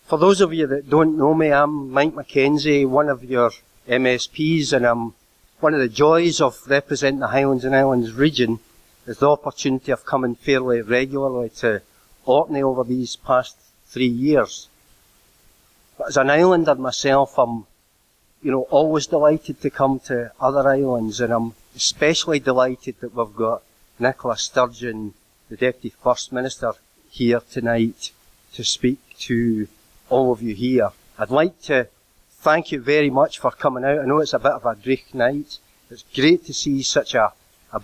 For those of you that don't know me, I'm Mike Mackenzie, one of your MSPs, and one of the joys of representing the Highlands and Islands region is the opportunity of coming fairly regularly to Orkney over these past 3 years. But as an islander myself, I'm, always delighted to come to other islands, and I'm especially delighted that we've got Nicola Sturgeon, the Deputy First Minister, here tonight to speak to all of you here. I'd like to thank you very much for coming out. I know it's a bit of a dreich night. It's great to see such a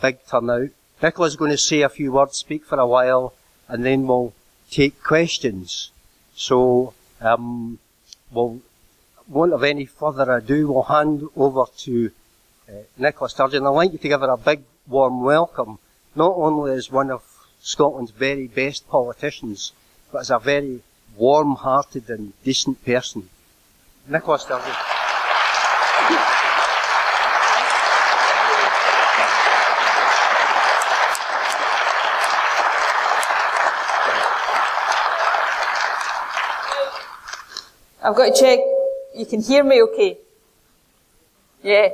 big turnout. Nicola's going to say a few words, speak for a while, and then we'll take questions. So, we'll won't have any further ado. We'll hand over to Nicola Sturgeon. I'd like you to give her a big warm welcome, not only as one of Scotland's very best politicians, but as a very warm-hearted and decent person. Nicola Sturgeon. I've got to check. You can hear me okay? Yeah.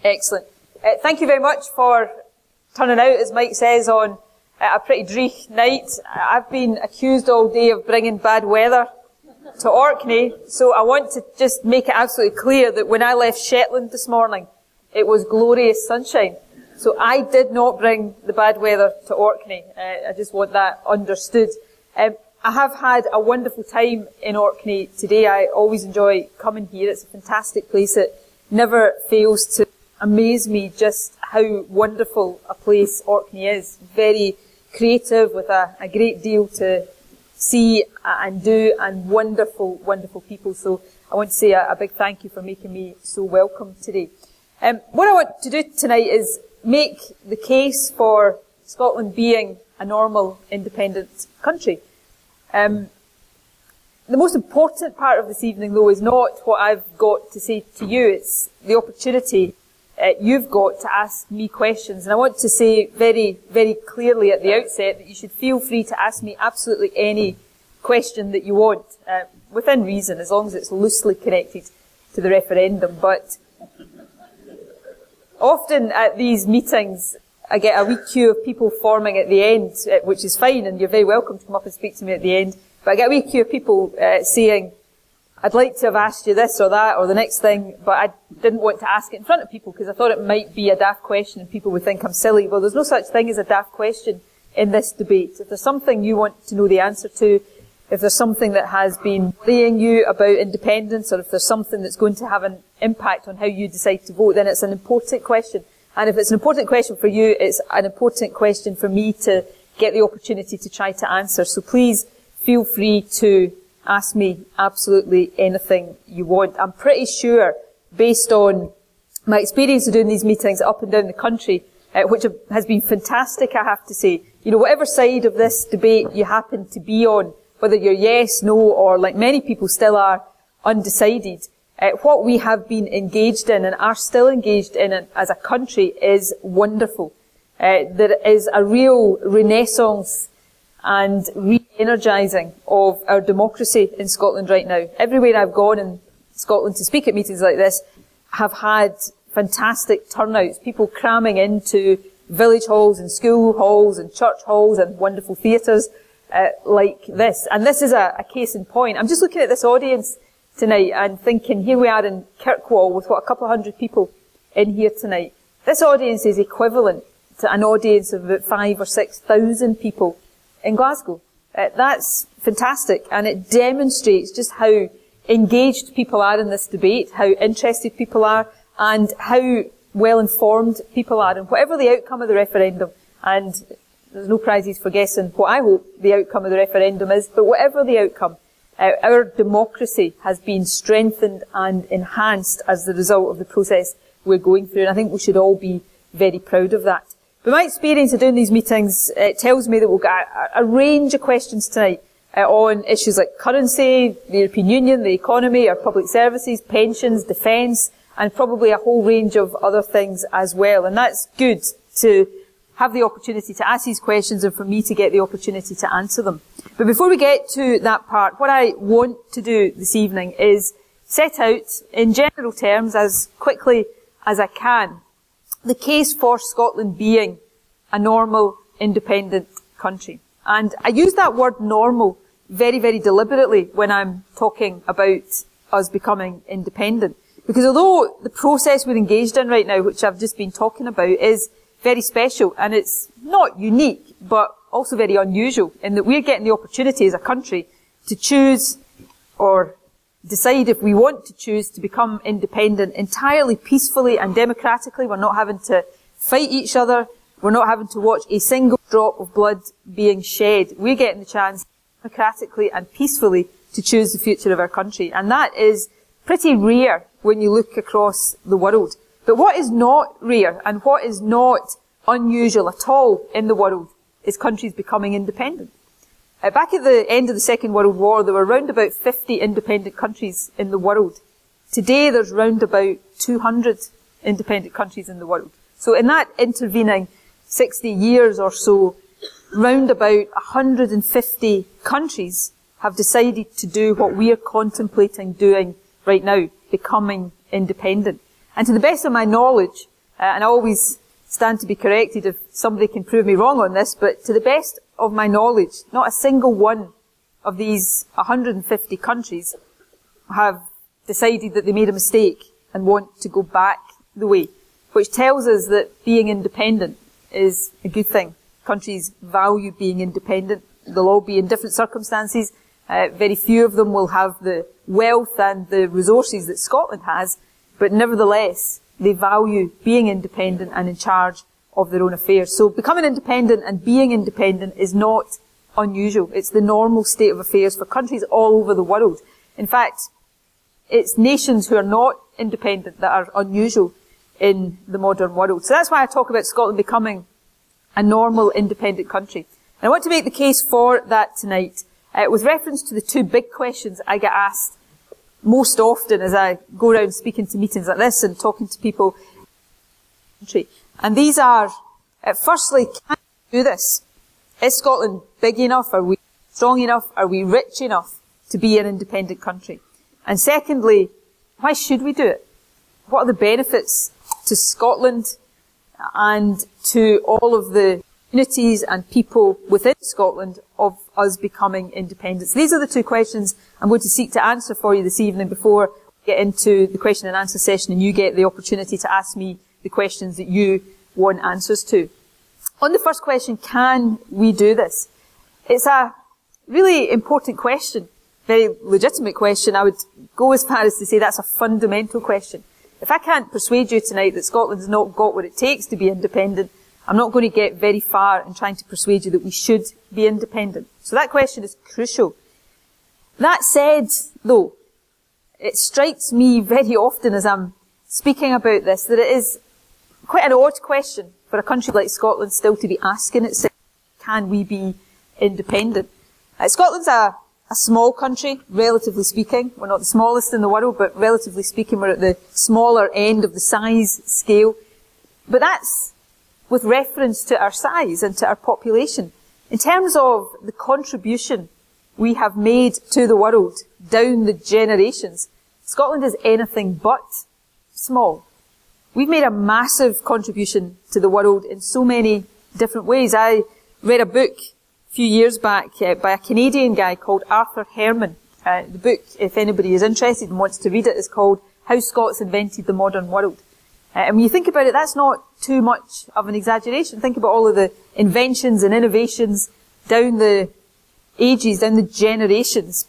Excellent. Thank you very much for turning out, as Mike says, on a pretty dreich night. I've been accused all day of bringing bad weather to Orkney, so I want to just make it absolutely clear that when I left Shetland this morning, it was glorious sunshine. So I did not bring the bad weather to Orkney. I just want that understood. I have had a wonderful time in Orkney today. I always enjoy coming here. It's a fantastic place. It never fails to amaze me just how wonderful a place Orkney is. Very creative, with a great deal to see and do, and wonderful, wonderful people. So I want to say a big thank you for making me so welcome today. What I want to do tonight is make the case for Scotland being a normal, independent country. The most important part of this evening, though, is not what I've got to say to you. It's the opportunity you've got to ask me questions. And I want to say very, very clearly at the outset that you should feel free to ask me absolutely any question that you want, within reason, as long as it's loosely connected to the referendum. But often at these meetings, I get a wee queue of people forming at the end, which is fine, and you're very welcome to come up and speak to me at the end. But I get a wee queue of people saying, I'd like to have asked you this or that or the next thing, but I didn't want to ask it in front of people because I thought it might be a daft question and people would think I'm silly. Well, there's no such thing as a daft question in this debate. If there's something you want to know the answer to, if there's something that has been worrying you about independence, or if there's something that's going to have an impact on how you decide to vote, then it's an important question. And if it's an important question for you, it's an important question for me to get the opportunity to try to answer. So please feel free to ask me absolutely anything you want. I'm pretty sure, based on my experience of doing these meetings up and down the country, which has been fantastic, I have to say, whatever side of this debate you happen to be on, whether you're yes, no, or like many people still are, undecided, what we have been engaged in and are still engaged in as a country is wonderful. There is a real renaissance and re-energising of our democracy in Scotland right now. Everywhere I've gone in Scotland to speak at meetings like this have had fantastic turnouts, people cramming into village halls and school halls and church halls and wonderful theatres like this. And this is a case in point. I'm just looking at this audience tonight and thinking, here we are in Kirkwall with, a couple of hundred people in here tonight. This audience is equivalent to an audience of about 5,000 or 6,000 people in Glasgow. That's fantastic, and it demonstrates just how engaged people are in this debate, how interested people are, and how well informed people are. And whatever the outcome of the referendum, and there's no prizes for guessing what I hope the outcome of the referendum is, but whatever the outcome, our democracy has been strengthened and enhanced as the result of the process we're going through, and I think we should all be very proud of that. But my experience of doing these meetings tells me that we'll get a range of questions tonight on issues like currency, the European Union, the economy, our public services, pensions, defence, and probably a whole range of other things as well. And that's good to have the opportunity to ask these questions and for me to get the opportunity to answer them. But before we get to that part, what I want to do this evening is set out, in general terms, as quickly as I can, the case for Scotland being a normal, independent country. And I use that word normal very, very deliberately when I'm talking about us becoming independent. Because although the process we're engaged in right now, which I've just been talking about, is very special and it's not unique, but also very unusual in that we're getting the opportunity as a country to choose or decide if we want to choose to become independent entirely peacefully and democratically. We're not having to fight each other. We're not having to watch a single drop of blood being shed. We're getting the chance democratically and peacefully to choose the future of our country. And that is pretty rare when you look across the world. But what is not rare and what is not unusual at all in the world is countries becoming independent. Back at the end of the Second World War, there were around about 50 independent countries in the world. Today, there's round about 200 independent countries in the world. So in that intervening 60 years or so, round about 150 countries have decided to do what we are contemplating doing right now, becoming independent. And to the best of my knowledge, and I always stand to be corrected if somebody can prove me wrong on this, but to the best of my knowledge, not a single one of these 150 countries have decided that they made a mistake and want to go back the way, which tells us that being independent is a good thing. Countries value being independent. They'll all be in different circumstances. Very few of them will have the wealth and the resources that Scotland has, but nevertheless, they value being independent and in charge of their own affairs. So becoming independent and being independent is not unusual. It's the normal state of affairs for countries all over the world. In fact, it's nations who are not independent that are unusual in the modern world. So that's why I talk about Scotland becoming a normal, independent country. And I want to make the case for that tonight with reference to the two big questions I get asked most often as I go around speaking to meetings like this and talking to people in the country. And these are, firstly, can we do this? Is Scotland big enough? Are we strong enough? Are we rich enough to be an independent country? And secondly, why should we do it? What are the benefits to Scotland and to all of the communities and people within Scotland of us becoming independent? So these are the two questions I'm going to seek to answer for you this evening before we get into the question and answer session and you get the opportunity to ask me the questions that you want answers to. On the first question, can we do this? It's a really important question, very legitimate question. I would go as far as to say that's a fundamental question. If I can't persuade you tonight that Scotland's not got what it takes to be independent, I'm not going to get very far in trying to persuade you that we should be independent. So that question is crucial. That said, though, it strikes me very often as I'm speaking about this that it is quite an odd question for a country like Scotland still to be asking itself, can we be independent? Scotland's a small country, relatively speaking. We're not the smallest in the world, but relatively speaking, we're at the smaller end of the size scale. But that's with reference to our size and to our population. In terms of the contribution we have made to the world down the generations, Scotland is anything but small. We've made a massive contribution to the world in so many different ways. I read a book a few years back by a Canadian guy called Arthur Herman. The book, if anybody is interested and wants to read it, is called How Scots Invented the Modern World. And when you think about it, that's not too much of an exaggeration. Think about all of the inventions and innovations down the ages, down the generations.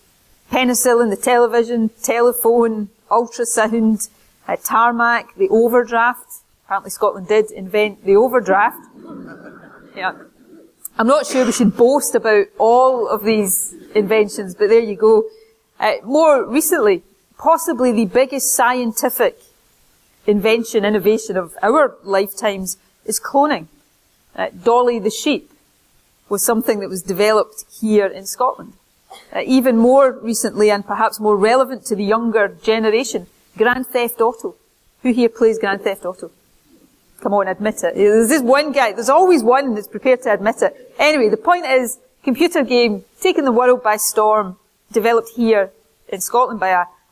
Penicillin, the television, telephone, ultrasound, tarmac, the overdraft. Apparently Scotland did invent the overdraft. Yeah. I'm not sure we should boast about all of these inventions, but there you go. More recently, possibly the biggest scientific innovation of our lifetimes is cloning. Dolly the sheep was something that was developed here in Scotland. Even more recently, and perhaps more relevant to the younger generation, Grand Theft Auto. Who here plays Grand Theft Auto? Come on, admit it. There's this one guy, there's always one that's prepared to admit it. Anyway, the point is, computer game, taking the world by storm, developed here in Scotland by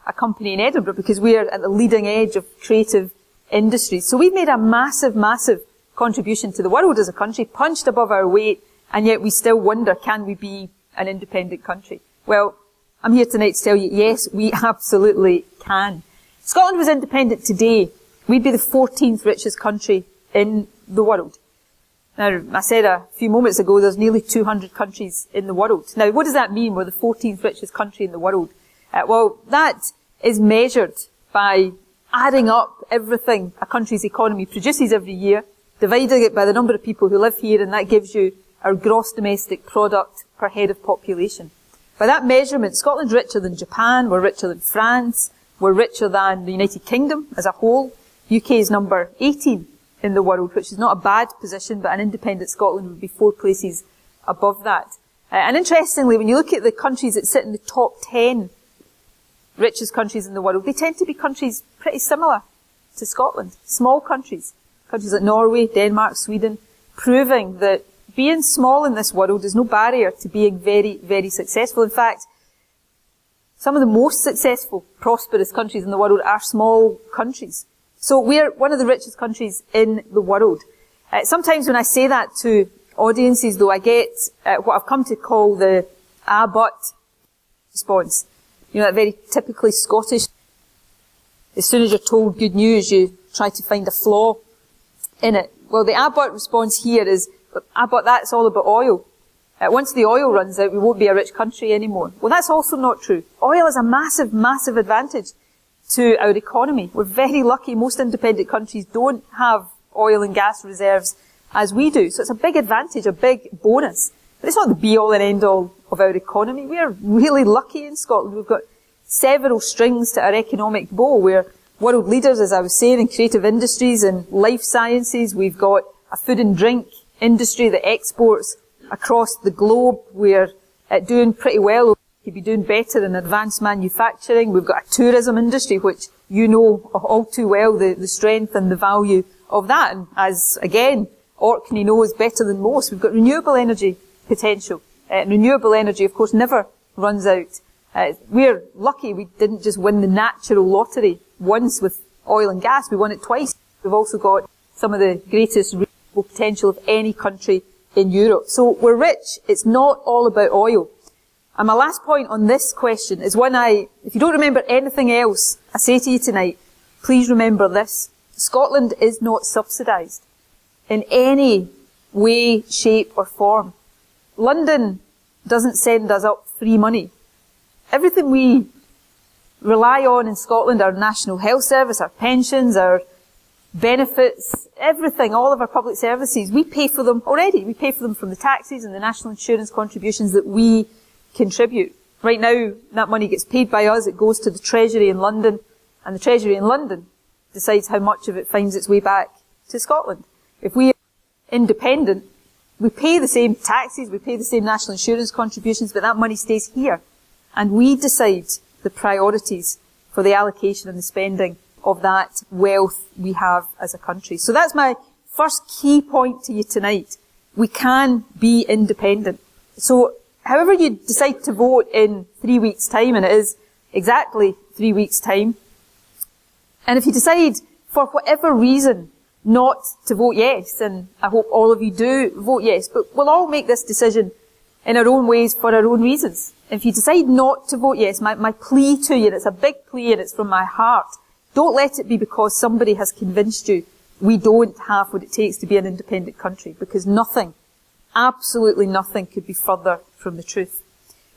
a company in Edinburgh, because we're at the leading edge of creative industries. So we've made a massive, massive contribution to the world as a country, punched above our weight, and yet we still wonder, can we be an independent country? Well, I'm here tonight to tell you, yes, we absolutely can. Scotland was independent today, we'd be the 14th richest country in the world. Now, I said a few moments ago, there's nearly 200 countries in the world. Now, what does that mean? We're the 14th richest country in the world. Well, that is measured by adding up everything a country's economy produces every year, dividing it by the number of people who live here, and that gives you our gross domestic product per head of population. By that measurement, Scotland's richer than Japan, we're richer than France, we're richer than the United Kingdom as a whole. UK is number 18 in the world, which is not a bad position, but an independent Scotland would be 4 places above that. And interestingly, when you look at the countries that sit in the top 10 richest countries in the world, they tend to be countries pretty similar to Scotland. Small countries. Countries like Norway, Denmark, Sweden, proving that being small in this world is no barrier to being very, very successful. In fact, some of the most successful, prosperous countries in the world are small countries. So we're one of the richest countries in the world. Sometimes when I say that to audiences, though, I get what I've come to call the "ah, but" response. You know, that very typically Scottish. As soon as you're told good news, you try to find a flaw in it. Well, the "ah, but" response here is, "ah, but that's all about oil. Once the oil runs out, we won't be a rich country anymore." Well, that's also not true. Oil is a massive, massive advantage to our economy. We're very lucky. Most independent countries don't have oil and gas reserves as we do. So it's a big advantage, a big bonus. But it's not the be-all and end-all of our economy. We're really lucky in Scotland. We've got several strings to our economic bow. We're world leaders, as I was saying, in creative industries and life sciences. We've got a food and drink industry that exports across the globe. We're doing pretty well. We could be doing better in advanced manufacturing. We've got a tourism industry, which you know all too well, the strength and the value of that. And as, again, Orkney knows better than most, we've got renewable energy potential. Renewable energy, of course, never runs out. We're lucky we didn't just win the natural lottery once with oil and gas. We won it twice. We've also got some of the greatest renewable potential of any country in Europe. So we're rich. It's not all about oil. And my last point on this question is one if you don't remember anything else I say to you tonight, please remember this. Scotland is not subsidised in any way, shape or form. London doesn't send us up free money. Everything we rely on in Scotland, our National Health Service, our pensions, our benefits, everything, all of our public services, we pay for them already. We pay for them from the taxes and the national insurance contributions that we contribute. Right now, that money gets paid by us, it goes to the Treasury in London, and the Treasury in London decides how much of it finds its way back to Scotland. If we are independent, we pay the same taxes, we pay the same national insurance contributions, but that money stays here. And we decide the priorities for the allocation and the spending of that wealth we have as a country. So that's my first key point to you tonight. We can be independent. So however you decide to vote in 3 weeks' time, and it is exactly 3 weeks' time, and if you decide for whatever reason not to vote yes, and I hope all of you do vote yes, but we'll all make this decision in our own ways for our own reasons. If you decide not to vote yes, my plea to you, and it's a big plea and it's from my heart, don't let it be because somebody has convinced you we don't have what it takes to be an independent country, because nothing, absolutely nothing, could be further from the truth.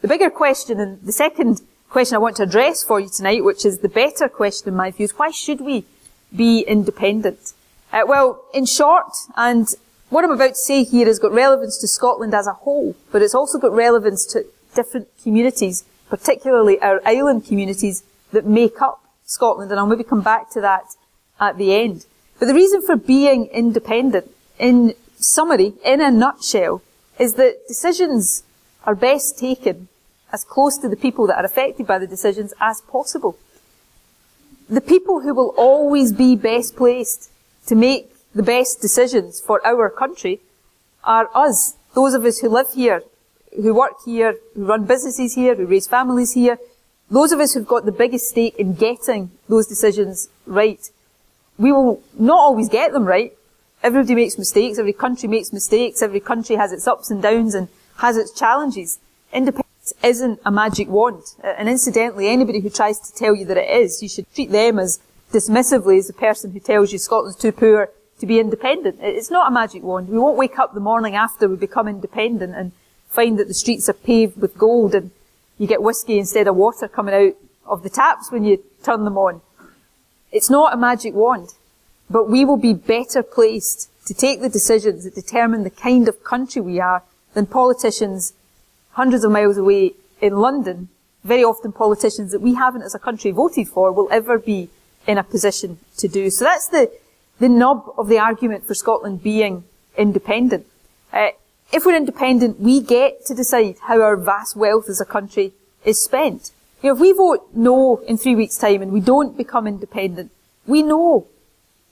The bigger question, and the second question I want to address for you tonight, which is the better question in my view, is why should we be independent? Well, in short, and what I'm about to say here has got relevance to Scotland as a whole, but it's also got relevance to different communities, particularly our island communities that make up Scotland, and I'll maybe come back to that at the end. But the reason for being independent, in summary, in a nutshell, is that decisions are best taken as close to the people that are affected by the decisions as possible. The people who will always be best placed to make the best decisions for our country are us. Those of us who live here, who work here, who run businesses here, who raise families here. Those of us who've got the biggest stake in getting those decisions right. We will not always get them right. Everybody makes mistakes. Every country makes mistakes. Every country has its ups and downs and has its challenges. Independence isn't a magic wand. And incidentally, anybody who tries to tell you that it is, you should treat them as dismissively as the person who tells you Scotland's too poor to be independent. It's not a magic wand. We won't wake up the morning after we become independent and find that the streets are paved with gold and you get whiskey instead of water coming out of the taps when you turn them on. It's not a magic wand, but we will be better placed to take the decisions that determine the kind of country we are than politicians hundreds of miles away in London, very often politicians that we haven't as a country voted for, will ever be in a position to do. So that's the nub of the argument for Scotland being independent. If we're independent, we get to decide how our vast wealth as a country is spent. You know, if we vote no in 3 weeks' time and we don't become independent, we know,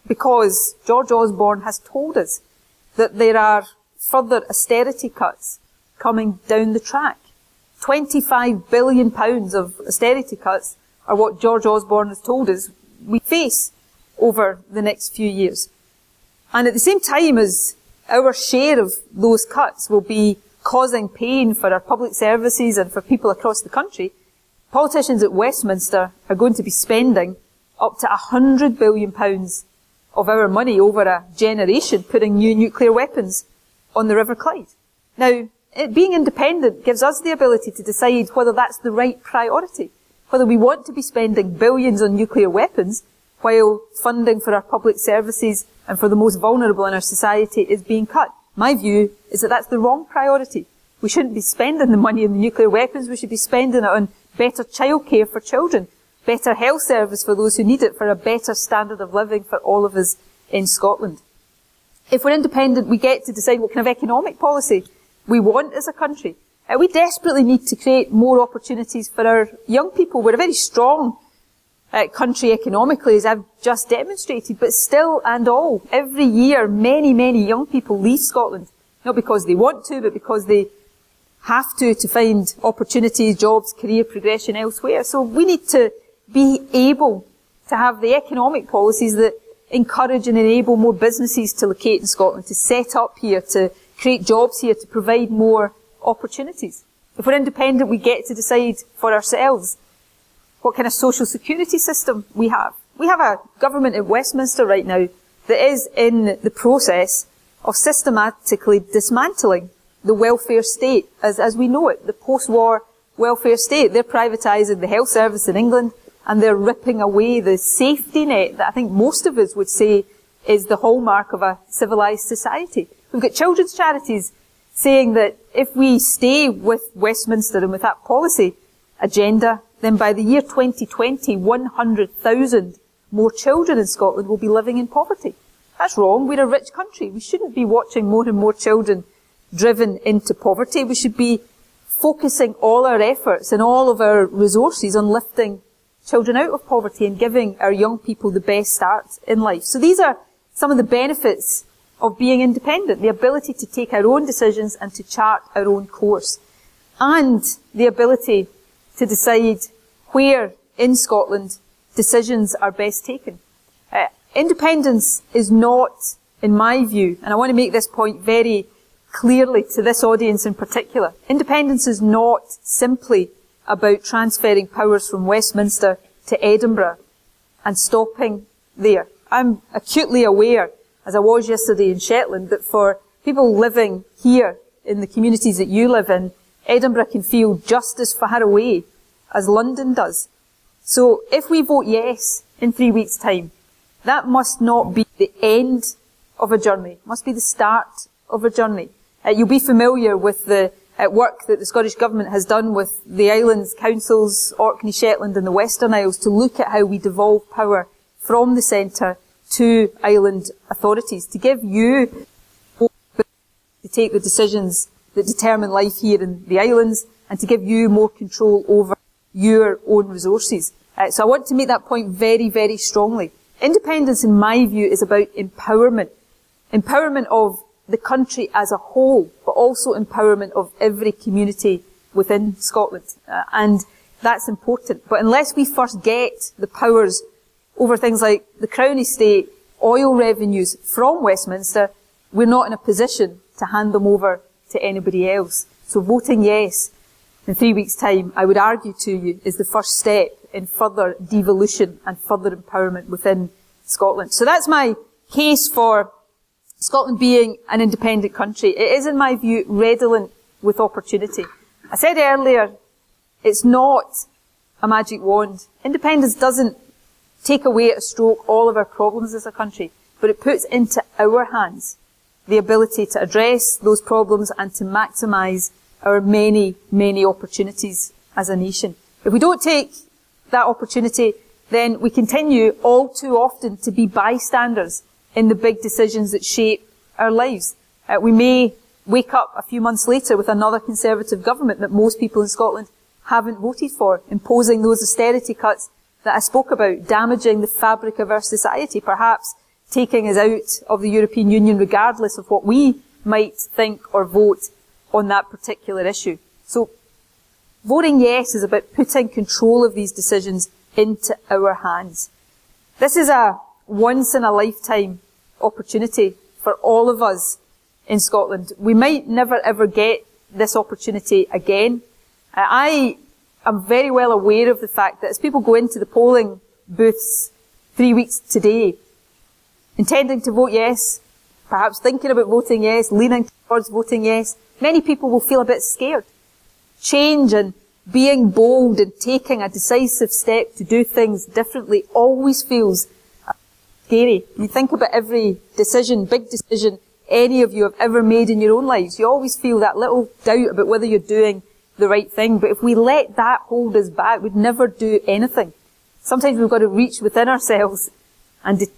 because George Osborne has told us, that there are further austerity cuts coming down the track. £25 billion of austerity cuts are what George Osborne has told us we face over the next few years. And at the same time as our share of those cuts will be causing pain for our public services and for people across the country, politicians at Westminster are going to be spending up to £100 billion of our money over a generation putting new nuclear weapons on the River Clyde. Now, being independent gives us the ability to decide whether that's the right priority, whether we want to be spending billions on nuclear weapons while funding for our public services and for the most vulnerable in our society is being cut. My view is that that's the wrong priority. We shouldn't be spending the money on the nuclear weapons. We should be spending it on better childcare for children, better health service for those who need it, for a better standard of living for all of us in Scotland. If we're independent, we get to decide what kind of economic policy we want as a country. We desperately need to create more opportunities for our young people. We're a very strong country economically, as I've just demonstrated, but still and all, every year, many, many young people leave Scotland, not because they want to, but because they have to find opportunities, jobs, career progression elsewhere. So we need to be able to have the economic policies that encourage and enable more businesses to locate in Scotland, to set up here, to create jobs here, to provide more opportunities. If we're independent, we get to decide for ourselves what kind of social security system we have. We have a government in Westminster right now that is in the process of systematically dismantling the welfare state as we know it, the post-war welfare state. They're privatising the health service in England and they're ripping away the safety net that I think most of us would say is the hallmark of a civilised society. We've got children's charities saying that if we stay with Westminster and with that policy agenda, then by the year 2020, 100,000 more children in Scotland will be living in poverty. That's wrong. We're a rich country. We shouldn't be watching more and more children driven into poverty. We should be focusing all our efforts and all of our resources on lifting children out of poverty and giving our young people the best start in life. So these are some of the benefits of being independent, the ability to take our own decisions and to chart our own course, and the ability to decide where in Scotland decisions are best taken. Independence is not, in my view, and I want to make this point very clearly to this audience in particular, independence is not simply about transferring powers from Westminster to Edinburgh and stopping there. I'm acutely aware, as I was yesterday in Shetland, that for people living here in the communities that you live in, Edinburgh can feel just as far away as London does. So if we vote yes in 3 weeks' time, that must not be the end of a journey. It must be the start of a journey. You'll be familiar with the work that the Scottish Government has done with the islands, councils, Orkney, Shetland and the Western Isles to look at how we devolve power from the centre to island authorities, to give you to take the decisions that determine life here in the islands and to give you more control over your own resources. So I want to make that point very, very strongly. Independence, in my view, is about empowerment. empowerment of the country as a whole, but also empowerment of every community within Scotland. And that's important. But unless we first get the powers over things like the Crown Estate, oil revenues from Westminster, we're not in a position to hand them over to anybody else. So voting yes in 3 weeks' time, I would argue to you, is the first step in further devolution and further empowerment within Scotland. So that's my case for Scotland being an independent country. It is, in my view, redolent with opportunity. I said earlier, it's not a magic wand. Independence doesn't take away at a stroke all of our problems as a country, but it puts into our hands the ability to address those problems and to maximise our many, many opportunities as a nation. If we don't take that opportunity, then we continue all too often to be bystanders in the big decisions that shape our lives. We may wake up a few months later with another Conservative government that most people in Scotland haven't voted for, imposing those austerity cuts that I spoke about, damaging the fabric of our society, perhaps taking us out of the European Union regardless of what we might think or vote on that particular issue. So voting yes is about putting control of these decisions into our hands. This is a once-in-a-lifetime opportunity for all of us in Scotland. We might never ever get this opportunity again. I am very well aware of the fact that as people go into the polling booths 3 weeks today, intending to vote yes, perhaps thinking about voting yes, leaning towards voting yes, many people will feel a bit scared. Change and being bold and taking a decisive step to do things differently always feels scary. You think about every decision, big decision, any of you have ever made in your own lives. You always feel that little doubt about whether you're doing the right thing. But if we let that hold us back, we'd never do anything. Sometimes we've got to reach within ourselves and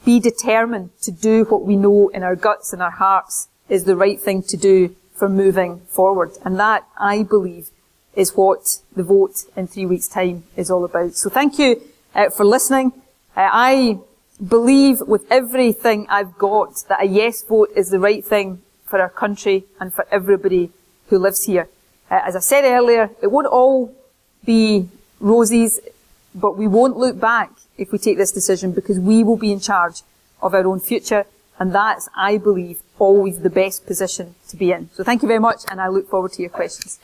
be determined to do what we know in our guts and our hearts is the right thing to do for moving forward. And that, I believe, is what the vote in 3 weeks' time is all about. So thank you for listening. I believe with everything I've got that a yes vote is the right thing for our country and for everybody who lives here. As I said earlier, it won't all be roses, but we won't look back if we take this decision because we will be in charge of our own future. And that's, I believe, always the best position to be in. So thank you very much, and I look forward to your questions.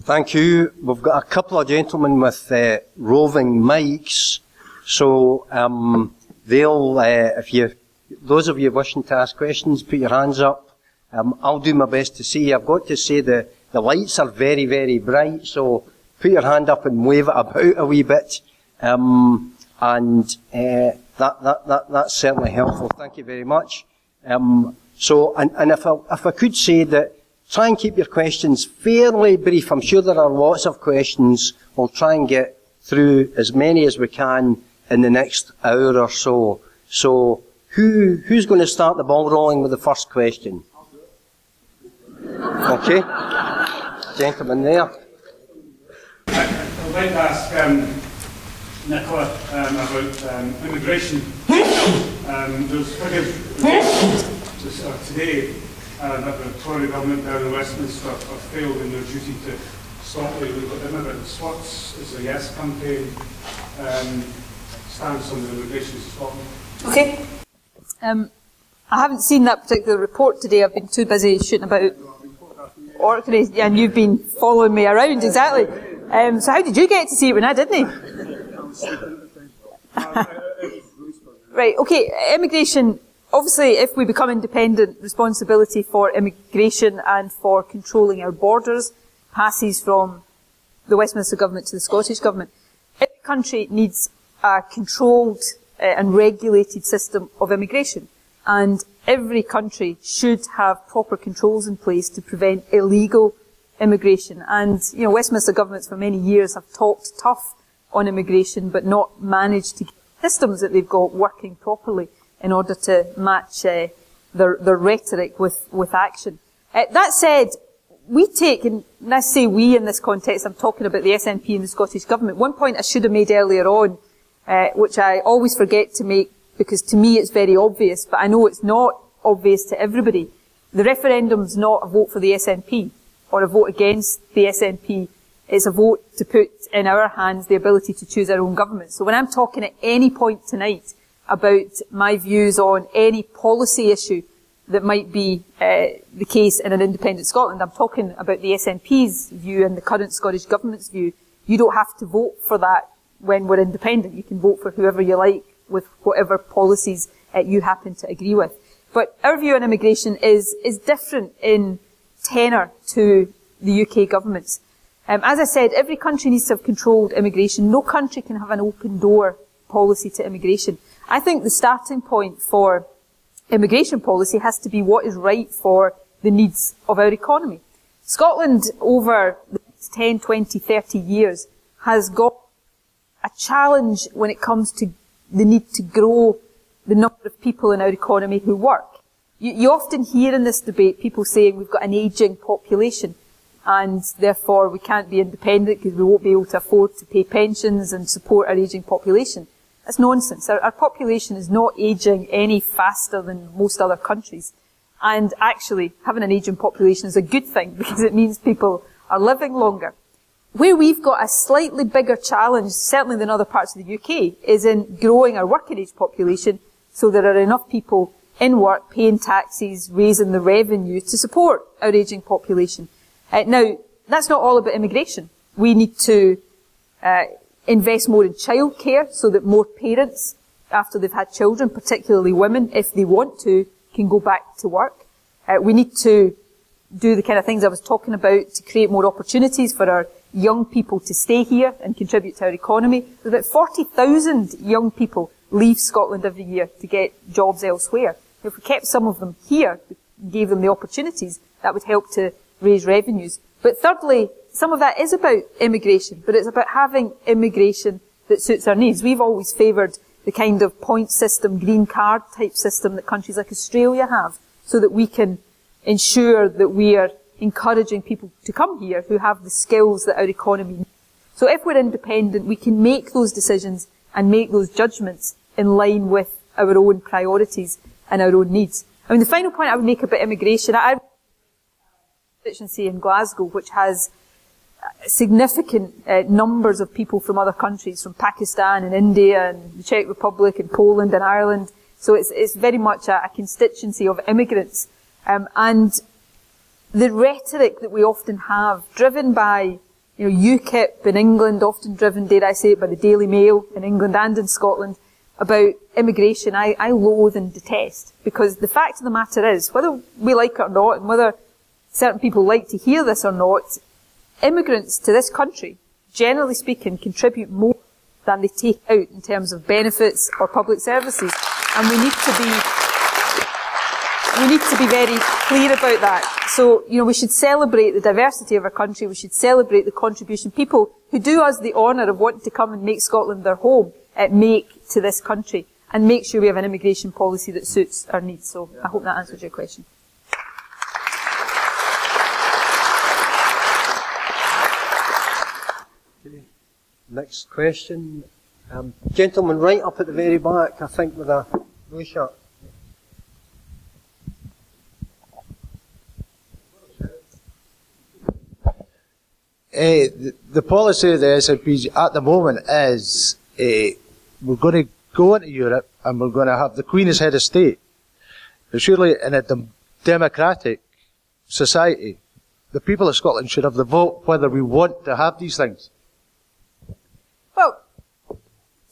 Thank you. We've got a couple of gentlemen with roving mics, so they'll, those of you wishing to ask questions, put your hands up. I'll do my best to see. I've got to say the lights are very, very bright, so put your hand up and wave it about a wee bit, that's certainly helpful. Thank you very much. So, if I could say that. Try and keep your questions fairly brief. I'm sure there are lots of questions. We'll try and get through as many as we can in the next hour or so. So, who's going to start the ball rolling with the first question? Okay. Gentleman there. I'd like to ask Nicola about immigration. There's figures today that the Tory government down in Westminster have failed in their duty to stop illegal immigrants. What's is the Yes campaign stance on the immigration to Scotland? Okay. I haven't seen that particular report today. I've been too busy shooting about Orkney, and you've been following me around, exactly. So how did you get to see it when I didn't? Right, okay, immigration. Obviously, if we become independent, responsibility for immigration and for controlling our borders passes from the Westminster Government to the Scottish Government. Every country needs a controlled and regulated system of immigration. And every country should have proper controls in place to prevent illegal immigration. And, you know, Westminster governments for many years have talked tough on immigration, but not managed to get systems that they've got working properly in order to match their rhetoric with action. That said, we take, and I say we in this context, I'm talking about the SNP and the Scottish Government. One point I should have made earlier on, which I always forget to make, because to me it's very obvious, but I know it's not obvious to everybody. The referendum's not a vote for the SNP or a vote against the SNP. It's a vote to put in our hands the ability to choose our own government. So when I'm talking at any point tonight about my views on any policy issue that might be the case in an independent Scotland, I'm talking about the SNP's view and the current Scottish Government's view. You don't have to vote for that when we're independent. You can vote for whoever you like with whatever policies you happen to agree with. But our view on immigration is different in tenor to the UK government's. As I said, every country needs to have controlled immigration. No country can have an open door policy to immigration. I think the starting point for immigration policy has to be what is right for the needs of our economy. Scotland, over the 10, 20, 30 years, has got a challenge when it comes to the need to grow the number of people in our economy who work. You often hear in this debate people saying we've got an ageing population and therefore we can't be independent because we won't be able to afford to pay pensions and support our ageing population. That's nonsense. Our population is not ageing any faster than most other countries. And actually, having an ageing population is a good thing because it means people are living longer. Where we've got a slightly bigger challenge, certainly than other parts of the UK, is in growing our working age population so there are enough people in work, paying taxes, raising the revenue to support our ageing population. Now, that's not all about immigration. We need to invest more in childcare so that more parents, after they've had children, particularly women, if they want to, can go back to work. We need to do the kind of things I was talking about to create more opportunities for our young people to stay here and contribute to our economy. There's about 40,000 young people leave Scotland every year to get jobs elsewhere. If we kept some of them here, gave them the opportunities, that would help to raise revenues. But thirdly, some of that is about immigration, but it's about having immigration that suits our needs. We've always favoured the kind of point system, green card type system that countries like Australia have, so that we can ensure that we are encouraging people to come here who have the skills that our economy needs. So if we're independent, we can make those decisions and make those judgments in line with our own priorities and our own needs. I mean, the final point I would make about immigration, I constituency in Glasgow, which has significant numbers of people from other countries, from Pakistan and India and the Czech Republic and Poland and Ireland. So it's very much a constituency of immigrants. And the rhetoric that we often have, driven by UKIP in England, often driven, dare I say it, by the Daily Mail in England and in Scotland, about immigration, I loathe and detest. Because the fact of the matter is, whether we like it or not, and whether certain people like to hear this or not, immigrants to this country, generally speaking, contribute more than they take out in terms of benefits or public services. And we need to be very clear about that. So, we should celebrate the diversity of our country. We should celebrate the contribution people who do us the honour of wanting to come and make Scotland their home, make to this country, and make sure we have an immigration policy that suits our needs. So I hope that answers your question. Next question. Gentleman right up at the very back, I think, with a blue shirt. The policy of the SNP at the moment is we're going to go into Europe and we're going to have the Queen as head of state. But surely in a democratic society, the people of Scotland should have the vote whether we want to have these things. Well,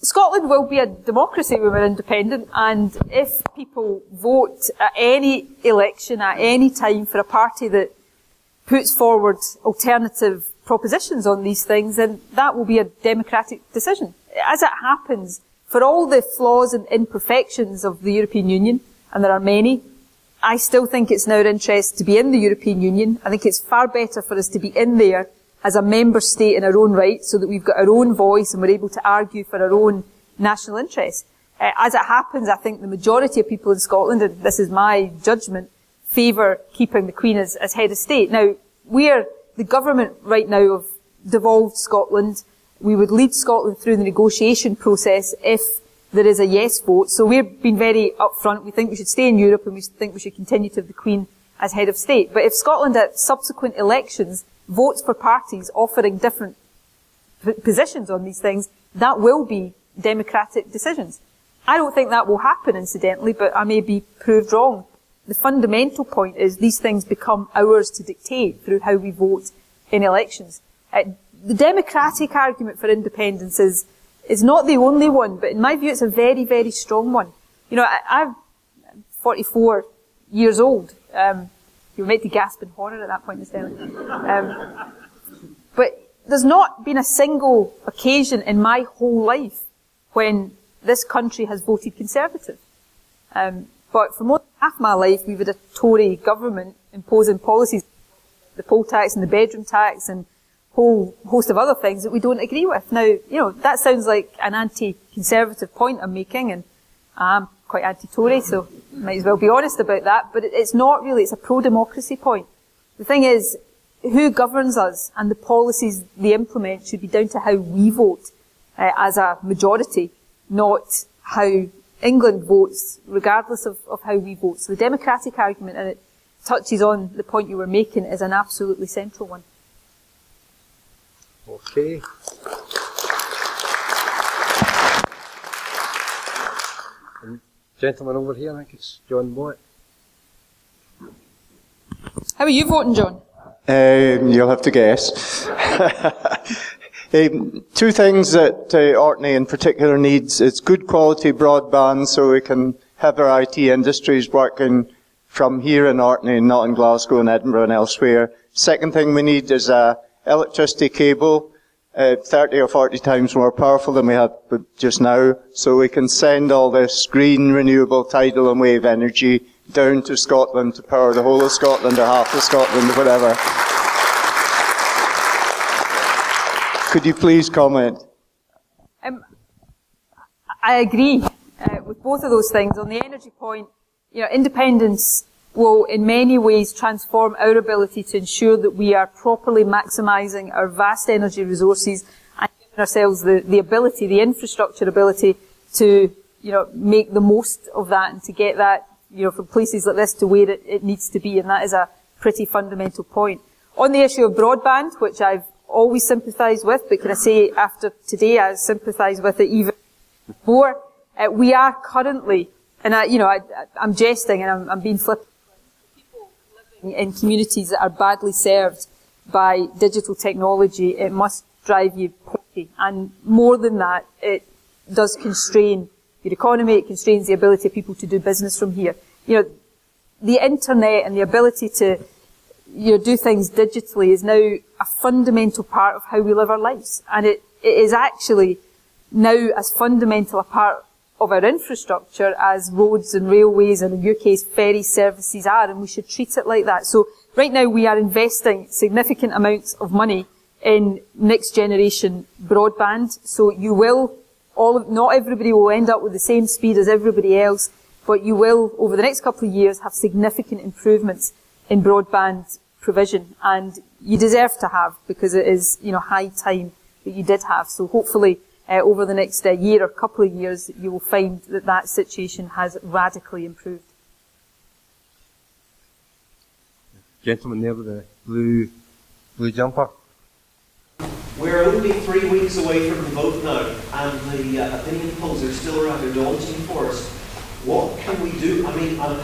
Scotland will be a democracy when we're independent, and if people vote at any election, at any time, for a party that puts forward alternative propositions on these things, then that will be a democratic decision. As it happens, for all the flaws and imperfections of the European Union, and there are many, I still think it's in our interest to be in the European Union. I think it's far better for us to be in there as a member state in our own right, so that we've got our own voice and we're able to argue for our own national interests. As it happens, I think the majority of people in Scotland, and this is my judgment, favour keeping the Queen as head of state. Now, we're the government right now of devolved Scotland. We would lead Scotland through the negotiation process if there is a yes vote. So we've been very upfront. We think we should stay in Europe, and we think we should continue to have the Queen as head of state. But if Scotland at subsequent elections votes for parties offering different positions on these things, that will be democratic decisions. I don't think that will happen, incidentally, but I may be proved wrong. The fundamental point is these things become ours to dictate through how we vote in elections. The democratic argument for independence is not the only one, but in my view it's a very, very strong one. You know, I'm 44 years old. You were meant to gasp in horror at that point, Estelle. But there's not been a single occasion in my whole life when this country has voted Conservative. But for more than half my life, we've had a Tory government imposing policies, the poll tax and the bedroom tax and a whole host of other things that we don't agree with. Now, you know, that sounds like an anti-Conservative point I'm making, and I'm quite anti-Tory, so might as well be honest about that, but it's not really, it's a pro-democracy point. The thing is, who governs us and the policies they implement should be down to how we vote as a majority, not how England votes, regardless of how we vote. So the democratic argument, and it touches on the point you were making, is an absolutely central one. Okay. And gentleman over here, I think it's John Watt. How are you voting, John? You'll have to guess. Two things that Orkney in particular needs. It's good quality broadband so we can have our IT industries working from here in Orkney and not in Glasgow and Edinburgh and elsewhere. Second thing we need is a electricity cable, 30 or 40 times more powerful than we have just now, so we can send all this green, renewable, tidal and wave energy down to Scotland to power the whole of Scotland or half of Scotland or whatever. Could you please comment? I agree with both of those things. On the energy point, you know, independence will in many ways transform our ability to ensure that we are properly maximising our vast energy resources and giving ourselves the ability, the infrastructure ability to, you know, make the most of that and to get that, you know, from places like this to where it needs to be, and that is a pretty fundamental point. On the issue of broadband, which I've always sympathised with, but can I say after today I sympathise with it even more. We are currently, and I'm jesting and I'm being flippant, people living in communities that are badly served by digital technology, it must drive you crazy. And more than that, it does constrain your economy, it constrains the ability of people to do business from here. You know, the internet and the ability to do things digitally is now a fundamental part of how we live our lives. And it is actually now as fundamental a part of our infrastructure as roads and railways and in your case ferry services are, and we should treat it like that. So right now we are investing significant amounts of money in next generation broadband. So you will, not everybody will end up with the same speed as everybody else, but you will over the next couple of years have significant improvements in broadband provision, and you deserve to have, because it is, high time that you did have. So hopefully over the next year or couple of years you will find that that situation has radically improved. Gentleman there with the blue jumper. We're only 3 weeks away from the vote now, and the opinion polls are still rather daunting for us. What can we do? I mean, I'm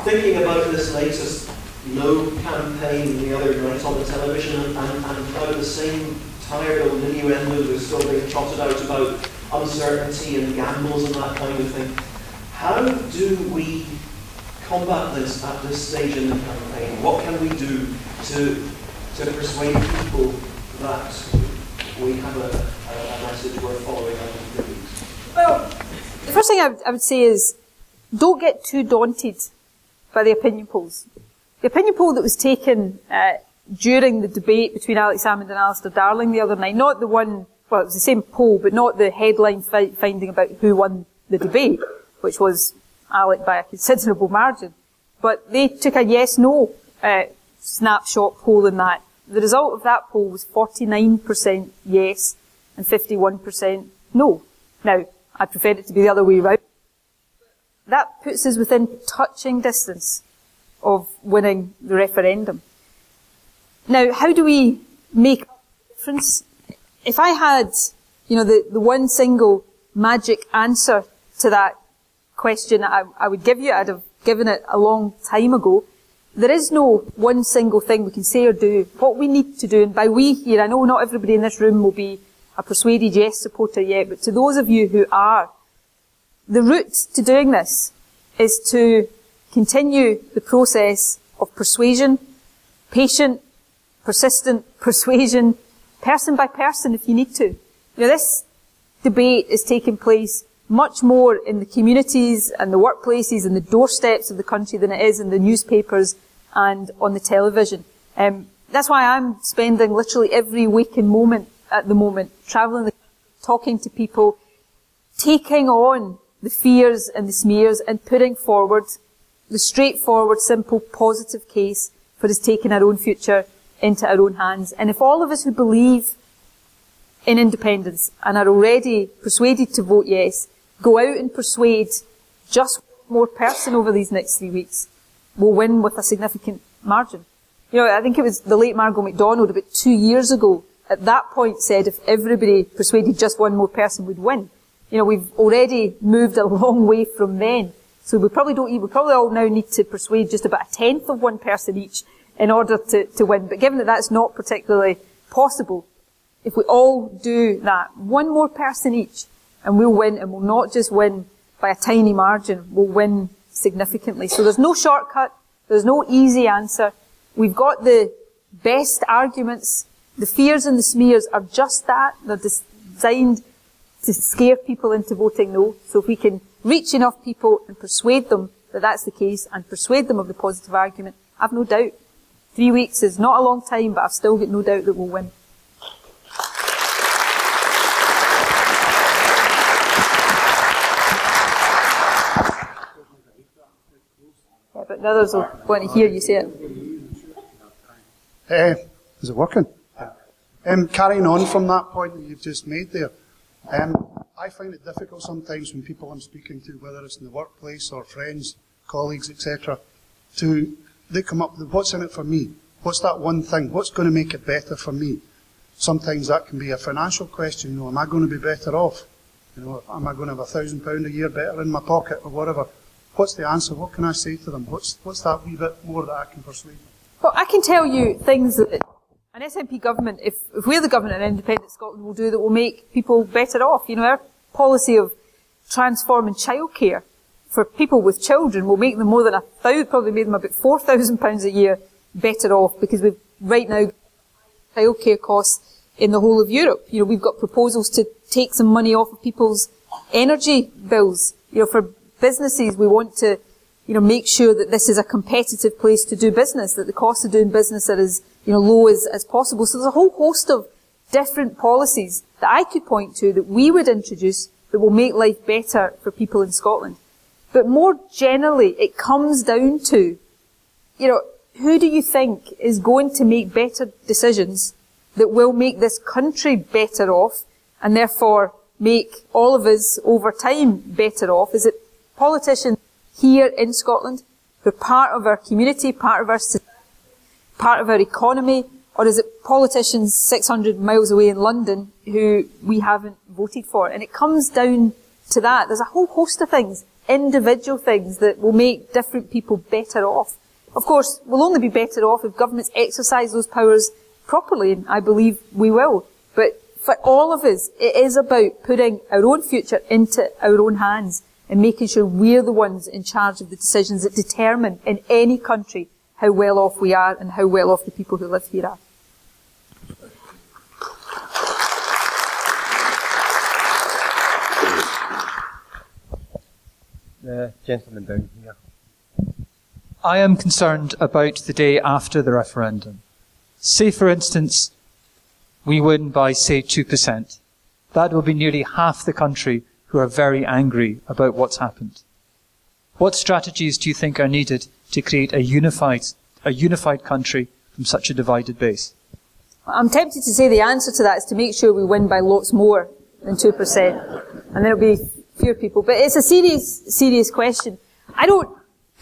thinking about this latest No campaign the other night on the television, and how the same tired old innuendos are still being trotted out about uncertainty and gambles and that kind of thing. How do we combat this at this stage in the campaign? What can we do to persuade people that we have a message worth following out of the weeks? Well, the first thing I would say is don't get too daunted by the opinion polls. The opinion poll that was taken during the debate between Alex Salmond and Alistair Darling the other night, not the one, well, it was the same poll, but not the headline finding about who won the debate, which was Alec by a considerable margin. But they took a yes-no snapshot poll in that. The result of that poll was 49% yes and 51% no. Now, I'd prefer it to be the other way around. That puts us within touching distance of winning the referendum. Now, how do we make a difference? If I had, the one single magic answer to that question that I would give you, I'd have given it a long time ago. There is no one single thing we can say or do. What we need to do, and by we here, I know not everybody in this room will be a persuaded yes supporter yet, but to those of you who are, the route to doing this is to continue the process of persuasion, patient, persistent persuasion, person by person if you need to. This debate is taking place much more in the communities and the workplaces and the doorsteps of the country than it is in the newspapers and on the television. That's why I'm spending literally every waking moment at the moment, travelling, talking to people, taking on the fears and the smears and putting forward the straightforward, simple, positive case for us taking our own future into our own hands. And if all of us who believe in independence and are already persuaded to vote yes, go out and persuade just one more person over these next 3 weeks, we'll win with a significant margin. I think it was the late Margot MacDonald about 2 years ago at that point said if everybody persuaded just one more person would win. We've already moved a long way from then. So we probably all now need to persuade just about 1/10 of one person each in order to win. But given that that's not particularly possible, if we all do that, one more person each, and we'll win, and we'll not just win by a tiny margin, we'll win significantly. So there's no shortcut, there's no easy answer. We've got the best arguments. The fears and the smears are just that. They're designed to scare people into voting no. So if we can reach enough people and persuade them that that's the case, and persuade them of the positive argument, I've no doubt. 3 weeks is not a long time, but I've still got no doubt that we'll win. Yeah, but the others will want to hear you say it. Is it working? Carrying on from that point that you've just made there, I find it difficult sometimes when people I'm speaking to, whether it's in the workplace or friends, colleagues, etc., they come up with what's in it for me? What's that one thing? What's going to make it better for me? Sometimes that can be a financial question. Am I going to be better off? Am I going to have £1,000 a year better in my pocket or whatever? What's the answer? What can I say to them? What's that wee bit more that I can persuade them? Well, I can tell you things that an SNP government, if we're the government in Independent Scotland, will do that will make people better off. Our policy of transforming childcare for people with children will make them more than probably made them about £4,000 a year better off, because we've right now childcare costs in the whole of Europe. We've got proposals to take some money off of people's energy bills. For businesses, we want to make sure that this is a competitive place to do business, that the cost of doing business are as low as possible. So there's a whole host of different policies that I could point to that we would introduce that will make life better for people in Scotland. But more generally, it comes down to, who do you think is going to make better decisions that will make this country better off and therefore make all of us over time better off? Is it politicians here in Scotland who are part of our community, part of our society, part of our economy, or is it politicians 600 miles away in London who we haven't voted for? And it comes down to that. There's a whole host of things, individual things, that will make different people better off. Of course, we'll only be better off if governments exercise those powers properly, and I believe we will. But for all of us, it is about putting our own future into our own hands and making sure we're the ones in charge of the decisions that determine in any country how well off we are and how well off the people who live here are. The gentleman down here. I am concerned about the day after the referendum. Say, for instance, we win by, say, 2%. That will be nearly half the country who are very angry about what's happened. What strategies do you think are needed to create a unified country from such a divided base? I'm tempted to say the answer to that is to make sure we win by lots more than 2%. And there'll be fewer people. But it's a serious question. I don't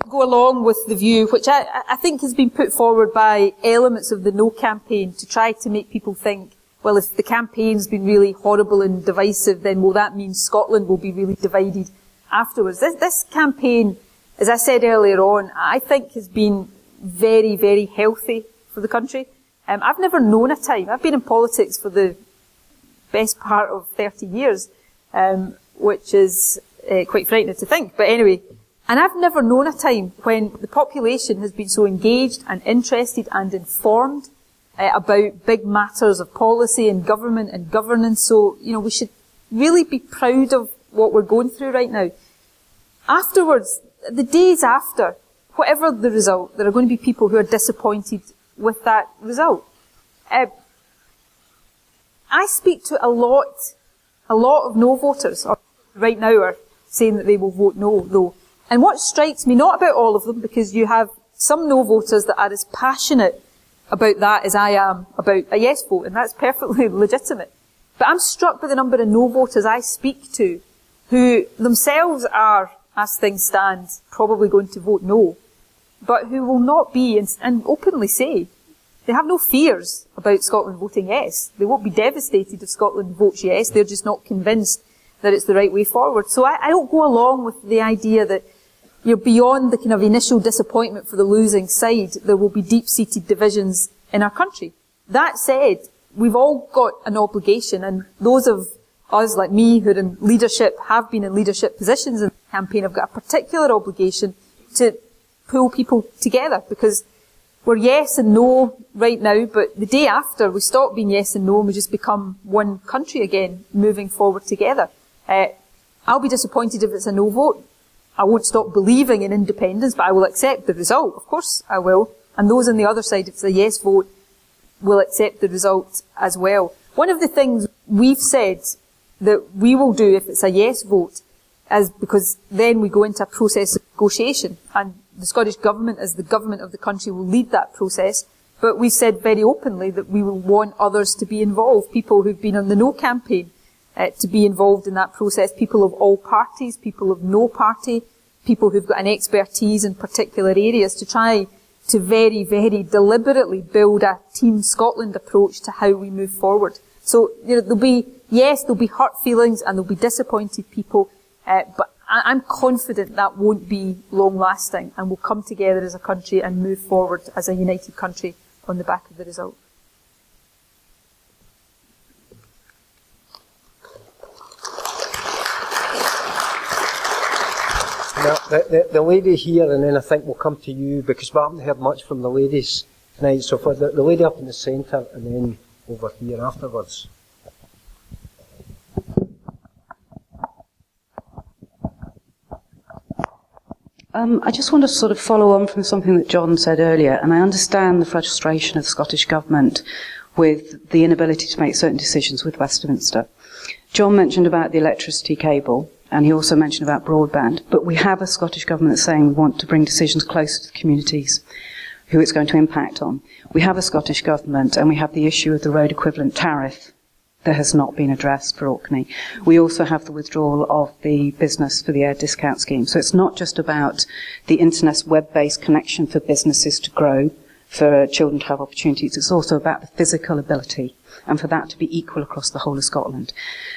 go along with the view, which I think has been put forward by elements of the No campaign, to try to make people think, well, if the campaign's been really horrible and divisive, then will that mean Scotland will be really divided afterwards? This campaign, as I said earlier on, I think has been very, very healthy for the country. I've never known a time, I've been in politics for the best part of 30 years, which is quite frightening to think, but anyway, and I've never known a time when the population has been so engaged and interested and informed about big matters of policy and government and governance. So, we should really be proud of what we're going through right now. Afterwards, the days after, whatever the result, there are going to be people who are disappointed with that result. I speak to a lot of no voters, or right now are saying that they will vote no, though. And what strikes me, not about all of them, because you have some no voters that are as passionate about that as I am about a yes vote, and that's perfectly legitimate. But I'm struck by the number of no voters I speak to who themselves are, as things stand, probably going to vote no, but who will not be, and openly say, they have no fears about Scotland voting yes. They won't be devastated if Scotland votes yes. They're just not convinced that it's the right way forward. So I don't go along with the idea that beyond the kind of initial disappointment for the losing side, there will be deep-seated divisions in our country. That said, we've all got an obligation, and those of us like me who are in leadership, have been in leadership positions in the campaign, have got a particular obligation to pull people together, because we're yes and no right now, but the day after we stop being yes and no and we just become one country again, moving forward together. I'll be disappointed if it's a no vote. I won't stop believing in independence, but I will accept the result. Of course I will. And those on the other side, if it's a yes vote, will accept the result as well. One of the things we've said that we will do if it's a yes vote is, because then we go into a process of negotiation, and the Scottish Government, as the government of the country, will lead that process. But we've said very openly that we will want others to be involved, people who've been on the No campaign, to be involved in that process, people of all parties, people of no party, people who've got an expertise in particular areas, to try to very, very deliberately build a Team Scotland approach to how we move forward. So, there'll be hurt feelings and there'll be disappointed people, but I'm confident that won't be long lasting, and we'll come together as a country and move forward as a united country on the back of the result. Now, the lady here, and then I think we'll come to you, because we haven't heard much from the ladies tonight. So for the lady up in the centre, and then over here afterwards. I just want to sort of follow on from something that John said earlier, and I understand the frustration of the Scottish Government with the inability to make certain decisions with Westminster. John mentioned about the electricity cable, and he also mentioned about broadband, but we have a Scottish Government that's saying we want to bring decisions closer to the communities who it's going to impact on. We have a Scottish Government, and we have the issue of the road equivalent tariff that has not been addressed for Orkney. We also have the withdrawal of the business for the air discount scheme. So it's not just about the internet's web-based connection for businesses to grow, for children to have opportunities. It's also about the physical ability, and for that to be equal across the whole of Scotland.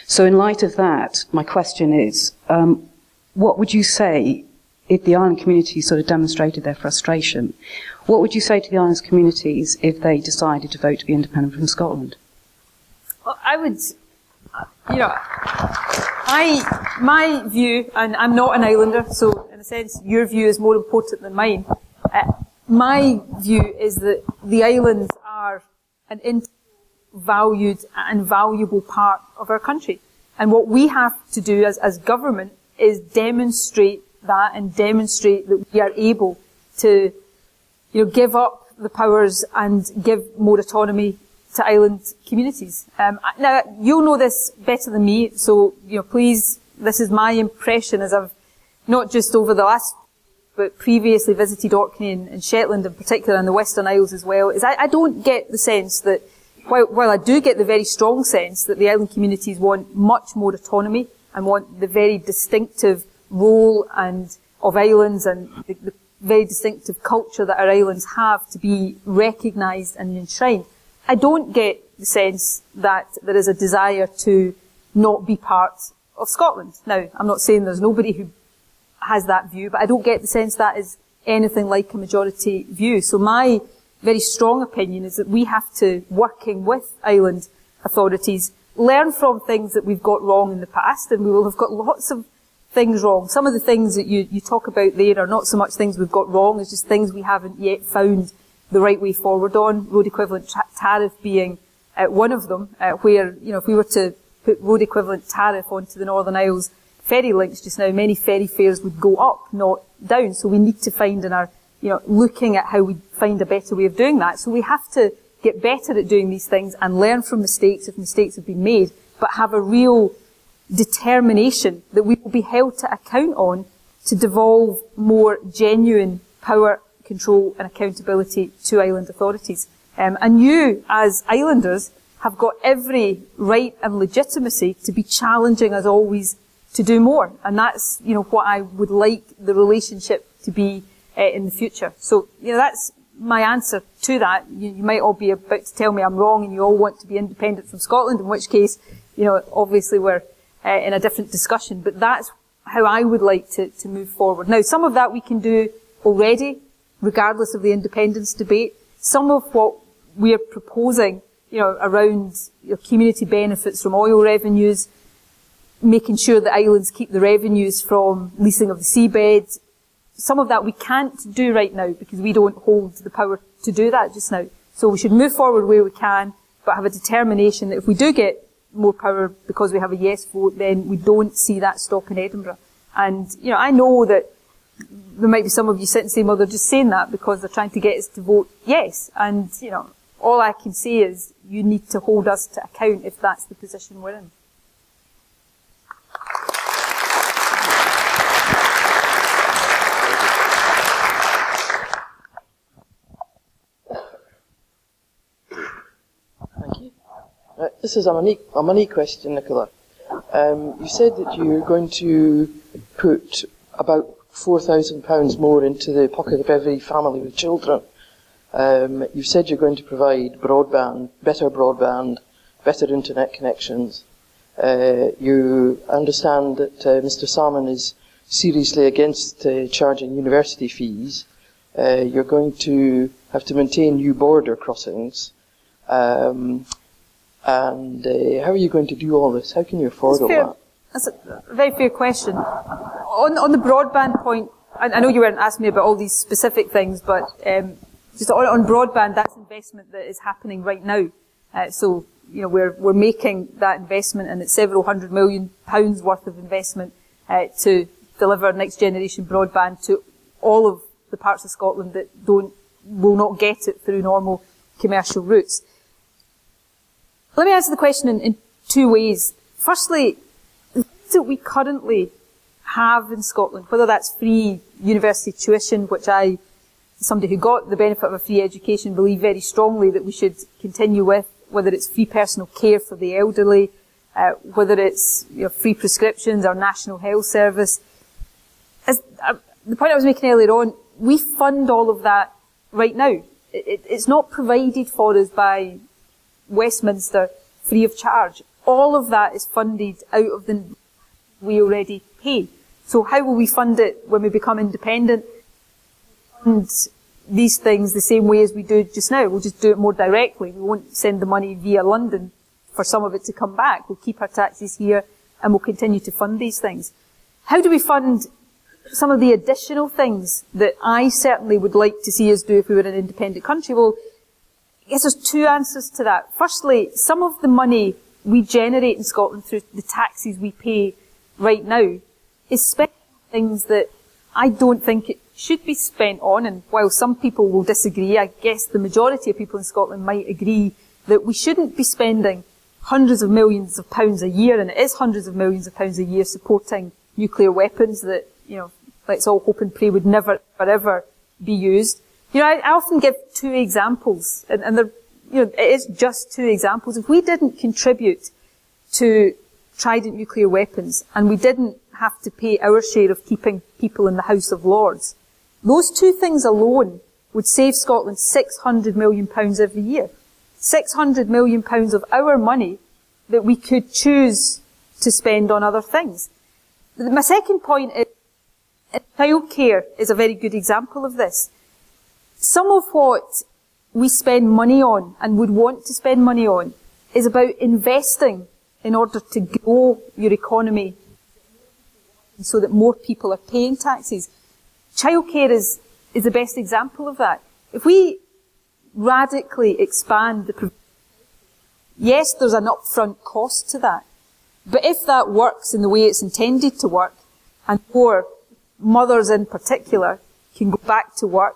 So in light of that, my question is, what would you say if the island communities sort of demonstrated their frustration? What would you say to the islands communities if they decided to vote to be independent from Scotland? Well, I would, my view, and I'm not an islander, so in a sense your view is more important than mine. My view is that the islands are an valued and valuable part of our country. And what we have to do as government is demonstrate that, and demonstrate that we are able to, give up the powers and give more autonomy to island communities. Now, you'll know this better than me, so, please, this is my impression as I've not just over the last, but previously visited Orkney and Shetland in particular, and the Western Isles as well, is I don't get the sense that, while I do get the very strong sense that the island communities want much more autonomy and want the very distinctive role of islands and the very distinctive culture that our islands have to be recognised and enshrined, I don't get the sense that there is a desire to not be part of Scotland. Now, I'm not saying there's nobody who has that view, but I don't get the sense that is anything like a majority view. So my very strong opinion is that we have to, working with island authorities, learn from things that we've got wrong in the past, and we will have got lots of things wrong. Some of the things that you talk about there are not so much things we've got wrong, it's just things we haven't yet found the right way forward on, road equivalent tariff being one of them, where, if we were to put road equivalent tariff onto the Northern Isles ferry links just now, many ferry fares would go up, not down. So we need to find in our, looking at how we find a better way of doing that. So we have to get better at doing these things and learn from mistakes if mistakes have been made, but have a real determination that we will be held to account on to devolve more genuine power, control and accountability to island authorities. And you, as islanders, have got every right and legitimacy to be challenging us always to do more. And that's, what I would like the relationship to be in the future. So, that's my answer to that. You might all be about to tell me I'm wrong and you all want to be independent from Scotland, in which case, obviously we're in a different discussion. But that's how I would like to move forward. Now, some of that we can do already, regardless of the independence debate. Some of what we're proposing, around community benefits from oil revenues, making sure that islands keep the revenues from leasing of the seabed. Some of that we can't do right now because we don't hold the power to do that just now. So we should move forward where we can, but have a determination that if we do get more power because we have a yes vote, then we don't see that stop in Edinburgh. And, I know that there might be some of you sitting saying, well, they're just saying that because they're trying to get us to vote yes. And, all I can say is you need to hold us to account if that's the position we're in. This is a money question, Nicola. You said that you're going to put about £4,000 more into the pocket of every family with children. You've said you're going to provide broadband, better internet connections. You understand that Mr. Salmon is seriously against charging university fees. You're going to have to maintain new border crossings. And how are you going to do all this? How can you afford all that? That's a very fair question. On the broadband point, I know you weren't asking me about all these specific things, but just on broadband, that's investment that is happening right now. So we're making that investment, and it's several £100 million worth of investment to deliver next generation broadband to all of the parts of Scotland that will not get it through normal commercial routes. Let me answer the question in two ways. Firstly, the things that we currently have in Scotland, whether that's free university tuition, which I, somebody who got the benefit of a free education, believe very strongly that we should continue with, whether it's free personal care for the elderly, whether it's free prescriptions, our National Health Service. As the point I was making earlier on, we fund all of that right now. It's not provided for us by Westminster free of charge. All of that is funded out of the we already pay. So how will we fund it when we become independent? Fund these things the same way as we do just now. We'll just do it more directly. We won't send the money via London for some of it to come back. We'll keep our taxes here and we'll continue to fund these things. How do we fund some of the additional things that I certainly would like to see us do if we were an independent country? Well, I guess there's two answers to that. Firstly, some of the money we generate in Scotland through the taxes we pay right now is spent on things that I don't think it should be spent on. And while some people will disagree, I guess the majority of people in Scotland might agree that we shouldn't be spending hundreds of millions of pounds a year, and it is hundreds of millions of pounds a year supporting nuclear weapons that, let's all hope and pray would never, ever be used. I often give two examples, and they're, it is just two examples. If we didn't contribute to Trident nuclear weapons, and we didn't have to pay our share of keeping people in the House of Lords, those two things alone would save Scotland £600 million every year. £600 million of our money that we could choose to spend on other things. My second point is childcare is a very good example of this. Some of what we spend money on and would want to spend money on is about investing in order to grow your economy so that more people are paying taxes. Childcare is the best example of that. If we radically expand the yes, there's an upfront cost to that. But if that works in the way it's intended to work, and more mothers in particular can go back to work,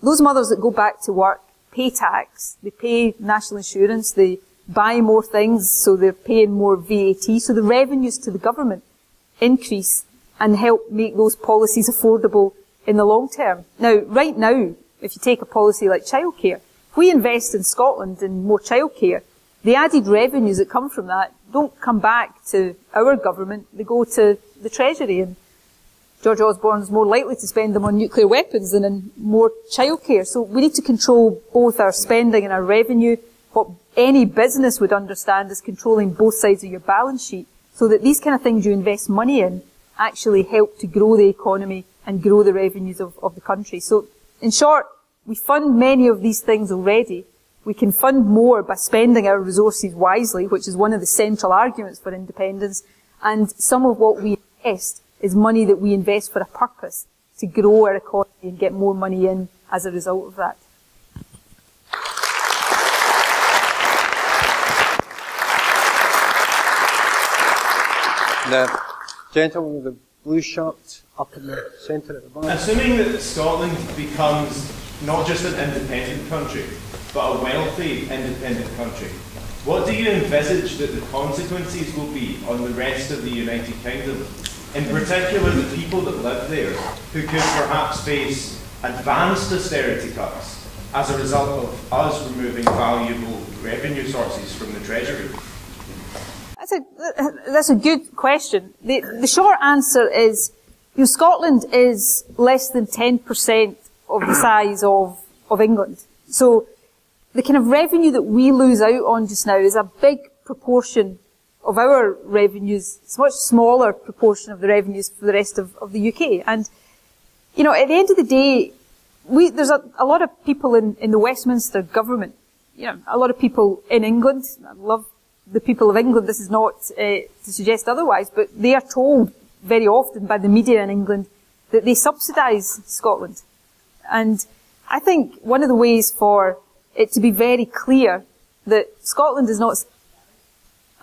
those mothers that go back to work pay tax, they pay national insurance, they buy more things, so they're paying more VAT, so the revenues to the government increase and help make those policies affordable in the long term. Now, right now, if you take a policy like childcare, if we invest in Scotland in more childcare, the added revenues that come from that don't come back to our government, they go to the Treasury, and George Osborne's more likely to spend them on nuclear weapons than in more childcare. So we need to control both our spending and our revenue. What any business would understand is controlling both sides of your balance sheet, so that these kind of things you invest money in actually help to grow the economy and grow the revenues of the country. So, in short, we fund many of these things already. We can fund more by spending our resources wisely, which is one of the central arguments for independence. And some of what we invest is money that we invest for a purpose, to grow our economy and get more money in as a result of that. The gentleman with the blue shirt up in the centre at the bottom. Assuming that Scotland becomes not just an independent country, but a wealthy independent country, what do you envisage that the consequences will be on the rest of the United Kingdom? In particular, the people that live there, who could perhaps face advanced austerity cuts as a result of us removing valuable revenue sources from the Treasury? That's a good question. The short answer is, Scotland is less than 10% of the size of England. So the kind of revenue that we lose out on just now is a big proportion of our revenues. It's a much smaller proportion of the revenues for the rest of the UK. And, at the end of the day, there's a lot of people in the Westminster government, a lot of people in England. I love the people of England. This is not to suggest otherwise, but they are told very often by the media in England that they subsidise Scotland. And I think one of the ways for it to be very clear that Scotland is not,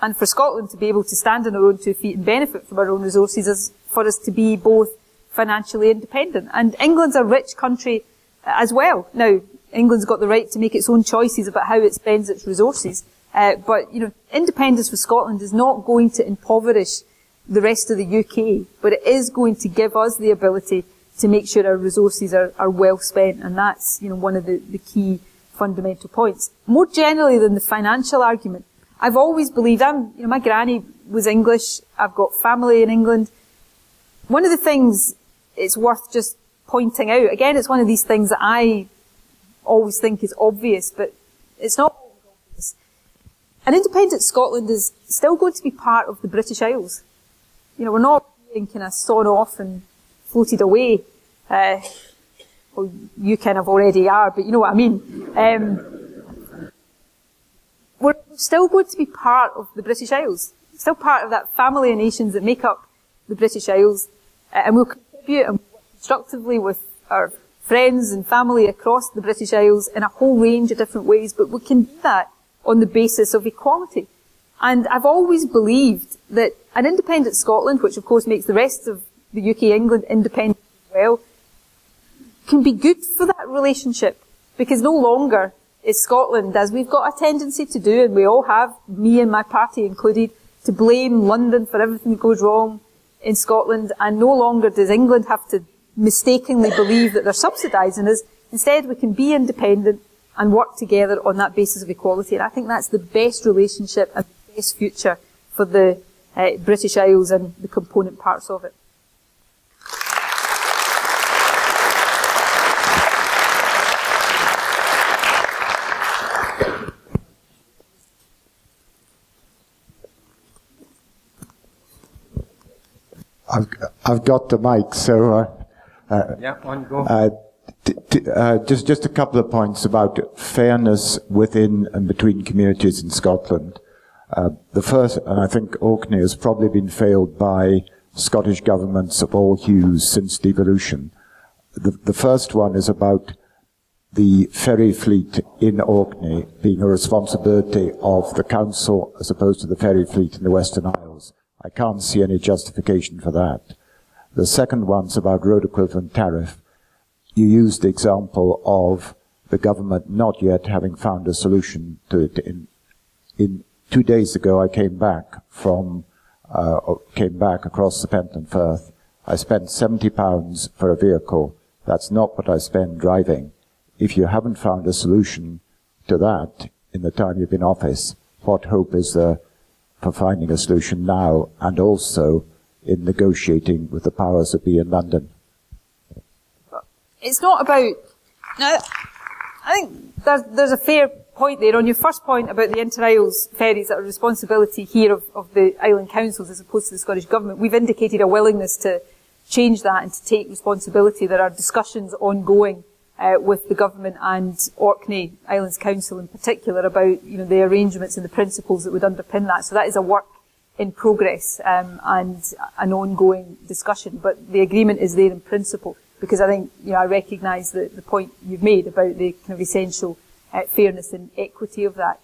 and for Scotland to be able to stand on our own 2 feet and benefit from our own resources, is for us to be both financially independent. And England's a rich country as well. Now, England's got the right to make its own choices about how it spends its resources. But, independence for Scotland is not going to impoverish the rest of the UK, but it is going to give us the ability to make sure our resources are well spent, and that's, one of the key fundamental points. More generally than the financial argument, I've always believed, my granny was English, I've got family in England. One of the things it's worth just pointing out, again, it's one of these things that I always think is obvious, but it's not obvious. An independent Scotland is still going to be part of the British Isles. We're not being kind of sawn off and floated away. Well, you kind of already are, but you know what I mean. We're still going to be part of the British Isles. Still part of that family of nations that make up the British Isles. And we'll contribute and work constructively with our friends and family across the British Isles in a whole range of different ways, but we can do that on the basis of equality. And I've always believed that an independent Scotland, which of course makes the rest of the UK, England independent as well, can be good for that relationship, because no longer is Scotland, as we've got a tendency to do, and we all have, me and my party included, to blame London for everything that goes wrong in Scotland, and no longer does England have to mistakenly believe that they're subsidising us. Instead, we can be independent and work together on that basis of equality. And I think that's the best relationship and the best future for the British Isles and the component parts of it. I've got the mic, so yeah, on go. Just a couple of points about fairness within and between communities in Scotland. The first, and I think Orkney has probably been failed by Scottish governments of all hues since devolution. The first one is about the ferry fleet in Orkney being a responsibility of the council as opposed to the ferry fleet in the Western Isles. I can't see any justification for that. The second one's about road equivalent tariff. You used the example of the government not yet having found a solution to it. In 2 days ago, I came back across the Pentland Firth. I spent £70 for a vehicle. That's not what I spend driving. If you haven't found a solution to that in the time you've been in office, what hope is there for finding a solution now and also in negotiating with the powers that be in London? It's not about... Now, I think there's a fair point there. On your first point about the inter-Isles ferries that are a responsibility here of the island councils as opposed to the Scottish Government, we've indicated a willingness to change that and to take responsibility. There are discussions ongoing with the Government and Orkney Islands Council in particular about the arrangements and the principles that would underpin that. So that is a work in progress and an ongoing discussion. But the agreement is there in principle, because I think I recognise the point you've made about the kind of essential fairness and equity of that.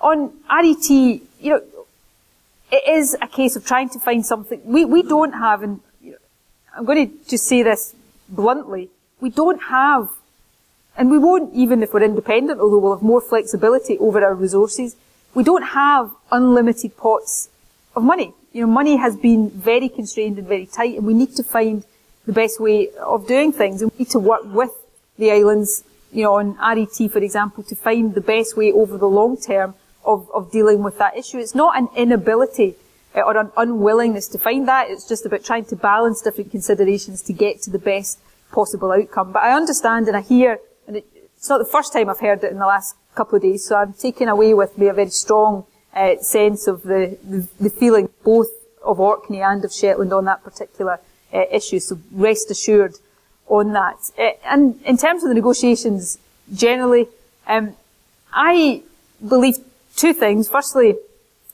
On RET, it is a case of trying to find something. We don't have, and I'm going to just say this bluntly, we don't have, and we won't even if we're independent, although we'll have more flexibility over our resources, we don't have unlimited pots of money. Money has been very constrained and very tight, and we need to find the best way of doing things. And we need to work with the islands, on RET, for example, to find the best way over the long term of dealing with that issue. It's not an inability or an unwillingness to find that. It's just about trying to balance different considerations to get to the best possible outcome. But I understand and I hear, and it's not the first time I've heard it in the last couple of days, so I'm taking away with me a very strong sense of the feeling both of Orkney and of Shetland on that particular issue. So rest assured on that. And in terms of the negotiations generally, I believe two things. Firstly,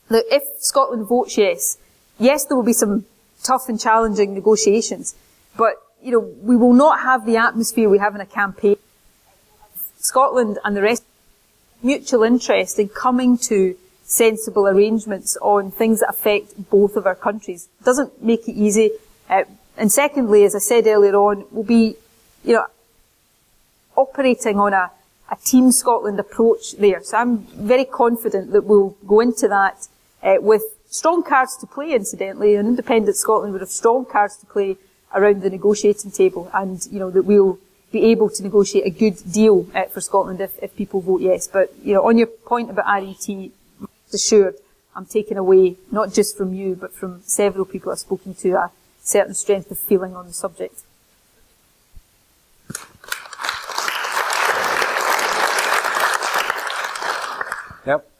that if Scotland votes yes, there will be some tough and challenging negotiations, but we will not have the atmosphere we have in a campaign. Scotland and the rest mutual interest in coming to sensible arrangements on things that affect both of our countries. It doesn't make it easy. And secondly, as I said earlier on, we'll be, operating on a Team Scotland approach there. So I'm very confident that we'll go into that with strong cards to play, incidentally. An independent Scotland would have strong cards to play around the negotiating table, and, that we'll be able to negotiate a good deal for Scotland if people vote yes. But, on your point about RET, rest assured, I'm taking away, not just from you, but from several people I've spoken to, a certain strength of feeling on the subject. Yep,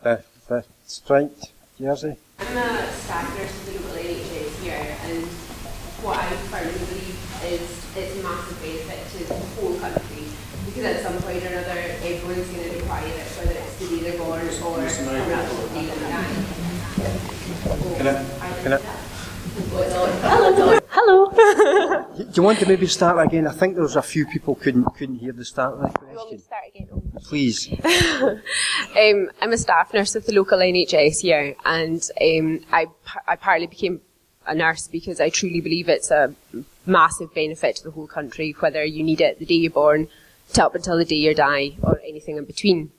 the striped jersey. I'm a staff nurse at the local NHS here, and what I firmly believe is it's a massive benefit to the whole country, because at some point or another everyone's going to require it, whether it's the day they're born or the day they die. Can I? Hello. Do you want to maybe start again? I think there was a few people couldn't hear the start of the question. You want me to start again? Please. I'm a staff nurse at the local NHS here, and I partly became a nurse because I truly believe it's a massive benefit to the whole country, whether you need it the day you're born, to up until the day you die, or anything in between.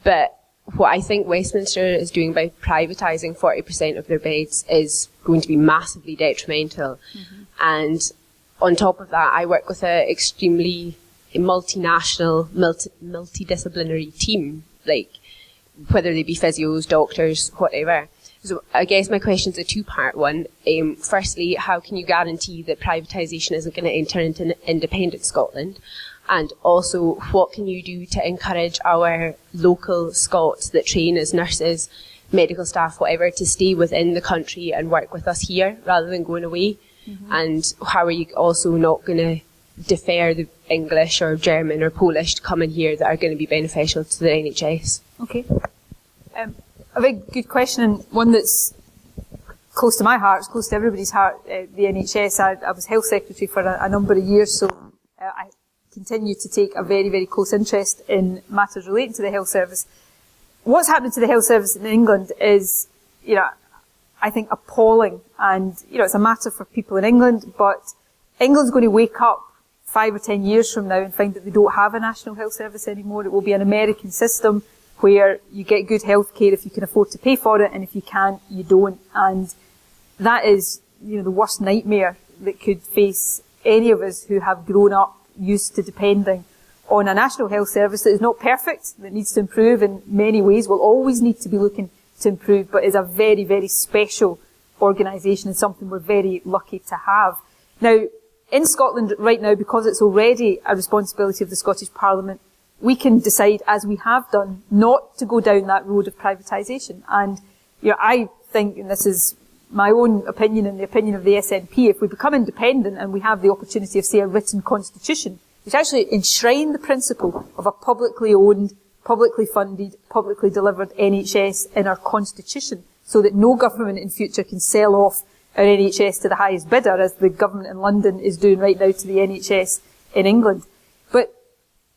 But what I think Westminster is doing by privatising 40% of their beds is going to be massively detrimental. And on top of that, I work with an extremely multinational, multidisciplinary team, like whether they be physios, doctors, whatever. So I guess my question is a two-part one. Firstly, how can you guarantee that privatisation isn't going to enter into independent Scotland? And also, what can you do to encourage our local Scots that train as nurses, medical staff, whatever, to stay within the country and work with us here rather than going away? And how are you also not going to defer the English or German or Polish to come in here that are going to be beneficial to the NHS? Okay. A very good question, and one that's close to my heart, it's close to everybody's heart, the NHS. I was Health Secretary for a number of years, so I continue to take a very, very close interest in matters relating to the health service. What's happening to the health service in England is, I think appalling, and, it's a matter for people in England, but England's going to wake up 5 or 10 years from now and find that they don't have a national health service anymore. It will be an American system where you get good health care if you can afford to pay for it, and if you can't, you don't. And that is, the worst nightmare that could face any of us who have grown up used to depending on a national health service that is not perfect, that needs to improve in many ways, will always need to be looking to improve, but is a very, very special organisation and something we're very lucky to have. Now, in Scotland right now, because it's already a responsibility of the Scottish Parliament, we can decide, as we have done, not to go down that road of privatisation. And I think, and this is my own opinion and the opinion of the SNP, if we become independent and we have the opportunity of, say, a written constitution, which actually enshrine the principle of a publicly owned, publicly funded, publicly delivered NHS in our constitution, so that no government in future can sell off our NHS to the highest bidder, as the government in London is doing right now to the NHS in England. But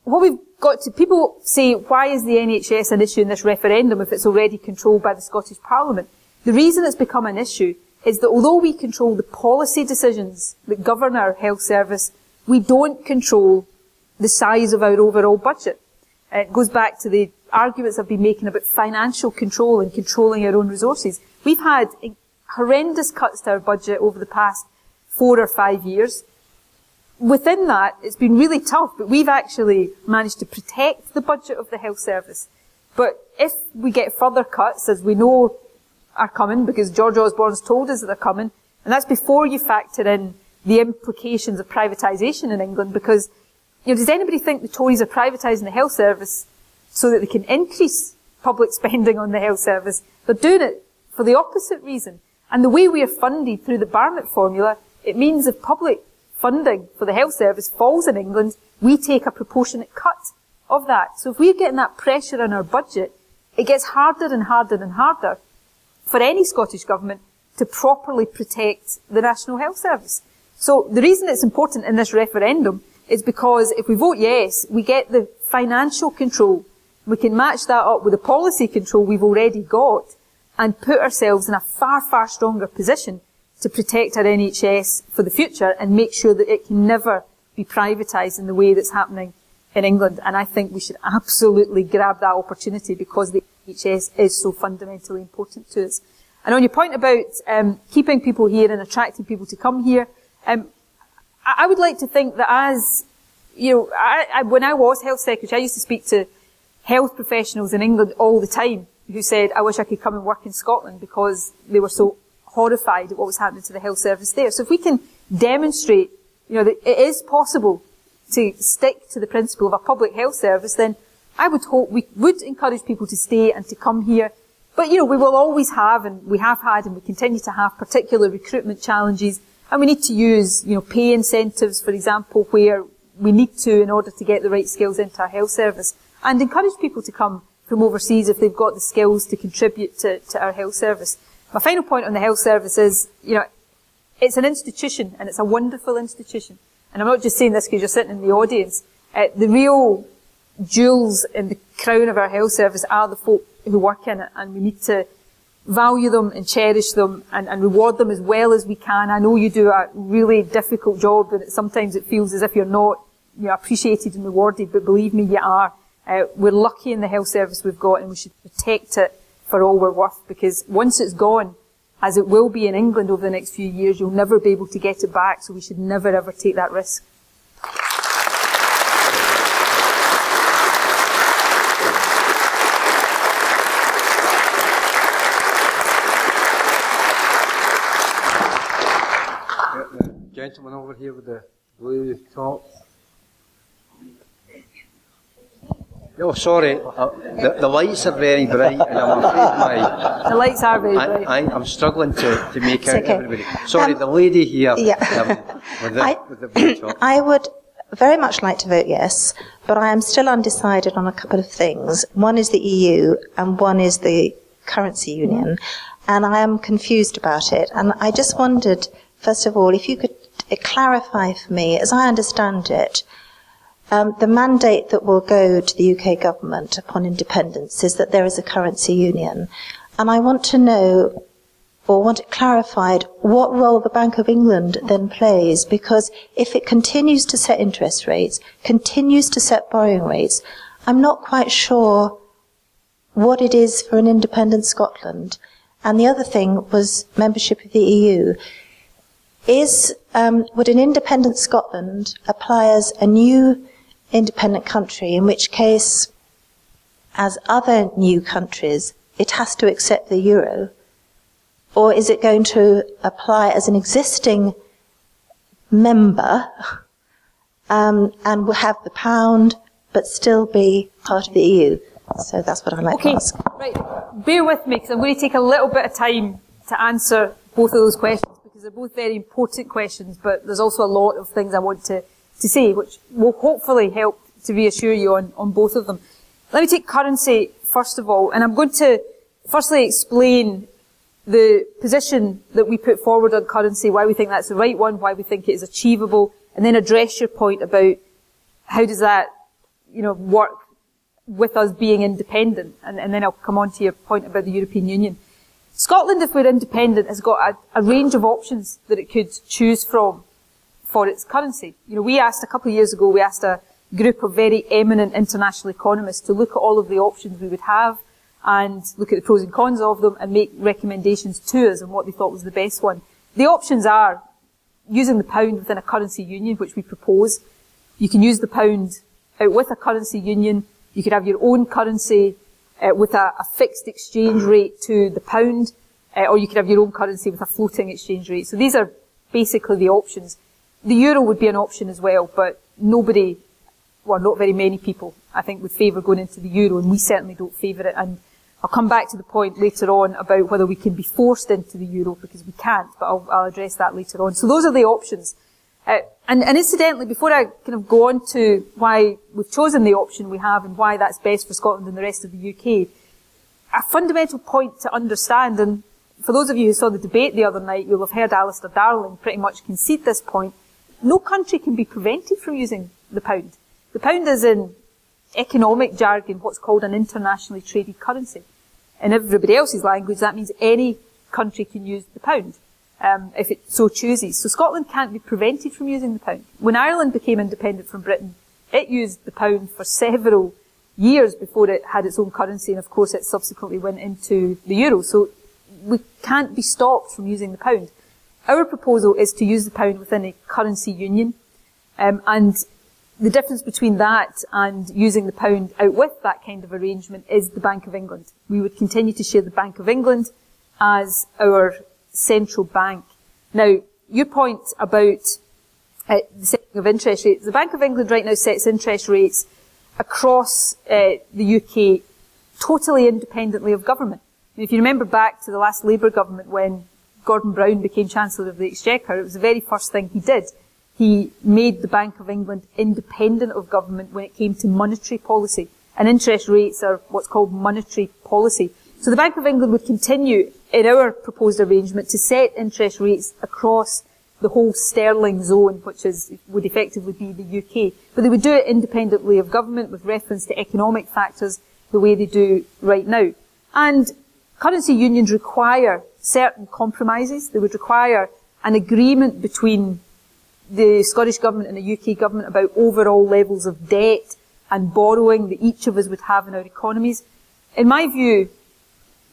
what we've got to, people say, why is the NHS an issue in this referendum if it's already controlled by the Scottish Parliament? The reason it's become an issue is that although we control the policy decisions that govern our health service, we don't control the size of our overall budget. It goes back to the arguments I've been making about financial control and controlling our own resources. We've had horrendous cuts to our budget over the past 4 or 5 years. Within that, it's been really tough, but we've actually managed to protect the budget of the health service. But if we get further cuts, as we know are coming, because George Osborne's told us that they're coming, and that's before you factor in the implications of privatisation in England, because, does anybody think the Tories are privatising the health service so that they can increase public spending on the health service? They're doing it for the opposite reason. And the way we are funded through the Barnett formula, it means if public funding for the health service falls in England, we take a proportionate cut of that. So if we're getting that pressure on our budget, it gets harder and harder and harder for any Scottish government to properly protect the National Health Service. So the reason it's important in this referendum is because if we vote yes, we get the financial control. We can match that up with the policy control we've already got and put ourselves in a far, far stronger position to protect our NHS for the future and make sure that it can never be privatised in the way that's happening in England. And I think we should absolutely grab that opportunity because the NHS is so fundamentally important to us. And on your point about keeping people here and attracting people to come here, I would like to think that as, when I was Health Secretary, I used to speak to health professionals in England all the time who said, I wish I could come and work in Scotland because they were so horrified at what was happening to the health service there. So if we can demonstrate, that it is possible to stick to the principle of a public health service, then I would hope we would encourage people to stay and to come here. But, we will always have, and we have had, and we continue to have particular recruitment challenges, and we need to use, pay incentives, for example, where we need to in order to get the right skills into our health service, and encourage people to come from overseas if they've got the skills to contribute to our health service. My final point on the health service is, it's an institution, and it's a wonderful institution. And I'm not just saying this because you're sitting in the audience. The real jewels in the crown of our health service are the folk who work in it, and we need to value them and cherish them and reward them as well as we can. I know you do a really difficult job, and sometimes it feels as if you're not appreciated and rewarded, but believe me, you are. We're lucky in the health service we've got, and we should protect it for all we're worth, because once it's gone, as it will be in England over the next few years, you'll never be able to get it back, so we should never ever take that risk. Gentleman over here with the blue top. Oh, sorry. The lights are very bright, and I'm afraid the lights are very bright. I'm struggling to make out okay. everybody. Sorry, the lady here with the blue top. I would very much like to vote yes, but I am still undecided on a couple of things. One is the EU, and one is the currency union, and I am confused about it. And I just wondered, first of all, if you could clarify for me, as I understand it, the mandate that will go to the UK government upon independence is that there is a currency union. And I want to know, or want it clarified, what role the Bank of England then plays, because if it continues to set interest rates, continues to set borrowing rates, I'm not quite sure what it is for an independent Scotland. And the other thing was membership of the EU. Would an independent Scotland apply as a new independent country, in which case, as other new countries, it has to accept the euro? Or is it going to apply as an existing member and will have the pound but still be part of the EU? So that's what I'd like to ask. Right. Bear with me, because I'm going to take a little bit of time to answer both of those questions, because they're both very important questions, but there's also a lot of things I want to say, which will hopefully help to reassure you on both of them. Let me take currency first of all, and I'm going to firstly explain the position that we put forward on currency, why we think that's the right one, why we think it is achievable, and then address your point about how does that, work with us being independent, and then I'll come on to your point about the European Union. Scotland, if we're independent, has got a range of options that it could choose from for its currency. We asked a couple of years ago, we asked a group of very eminent international economists to look at all of the options we would have and look at the pros and cons of them and make recommendations to us on what they thought was the best one. The options are using the pound within a currency union, which we propose. You can use the pound out with a currency union. You could have your own currency with a fixed exchange rate to the pound, or you could have your own currency with a floating exchange rate. So these are basically the options. The euro would be an option as well, but not very many people, I think, would favour going into the euro, and we certainly don't favour it. And I'll come back to the point later on about whether we can be forced into the euro, because we can't, but I'll address that later on. So those are the options. And incidentally, before I kind of go on to why we've chosen the option we have and why that's best for Scotland and the rest of the UK, a fundamental point to understand, and for those of you who saw the debate the other night, you'll have heard Alistair Darling pretty much concede this point. No country can be prevented from using the pound. The pound is, in economic jargon, what's called an internationally traded currency. In everybody else's language, that means any country can use the pound, if it so chooses. So Scotland can't be prevented from using the pound. When Ireland became independent from Britain, it used the pound for several years before it had its own currency, and of course it subsequently went into the euro. So we can't be stopped from using the pound. Our proposal is to use the pound within a currency union, and the difference between that and using the pound out with that kind of arrangement is the Bank of England. We would continue to share the Bank of England as our central bank. Now, your point about the setting of interest rates, the Bank of England right now sets interest rates across the UK totally independently of government. And if you remember back to the last Labour government when Gordon Brown became Chancellor of the Exchequer, it was the very first thing he did. He made the Bank of England independent of government when it came to monetary policy. And interest rates are what's called monetary policy. So the Bank of England would continue, in our proposed arrangement, to set interest rates across the whole sterling zone, which would effectively be the UK. But they would do it independently of government with reference to economic factors, the way they do right now. And currency unions require certain compromises. They would require an agreement between the Scottish Government and the UK Government about overall levels of debt and borrowing that each of us would have in our economies. In my view,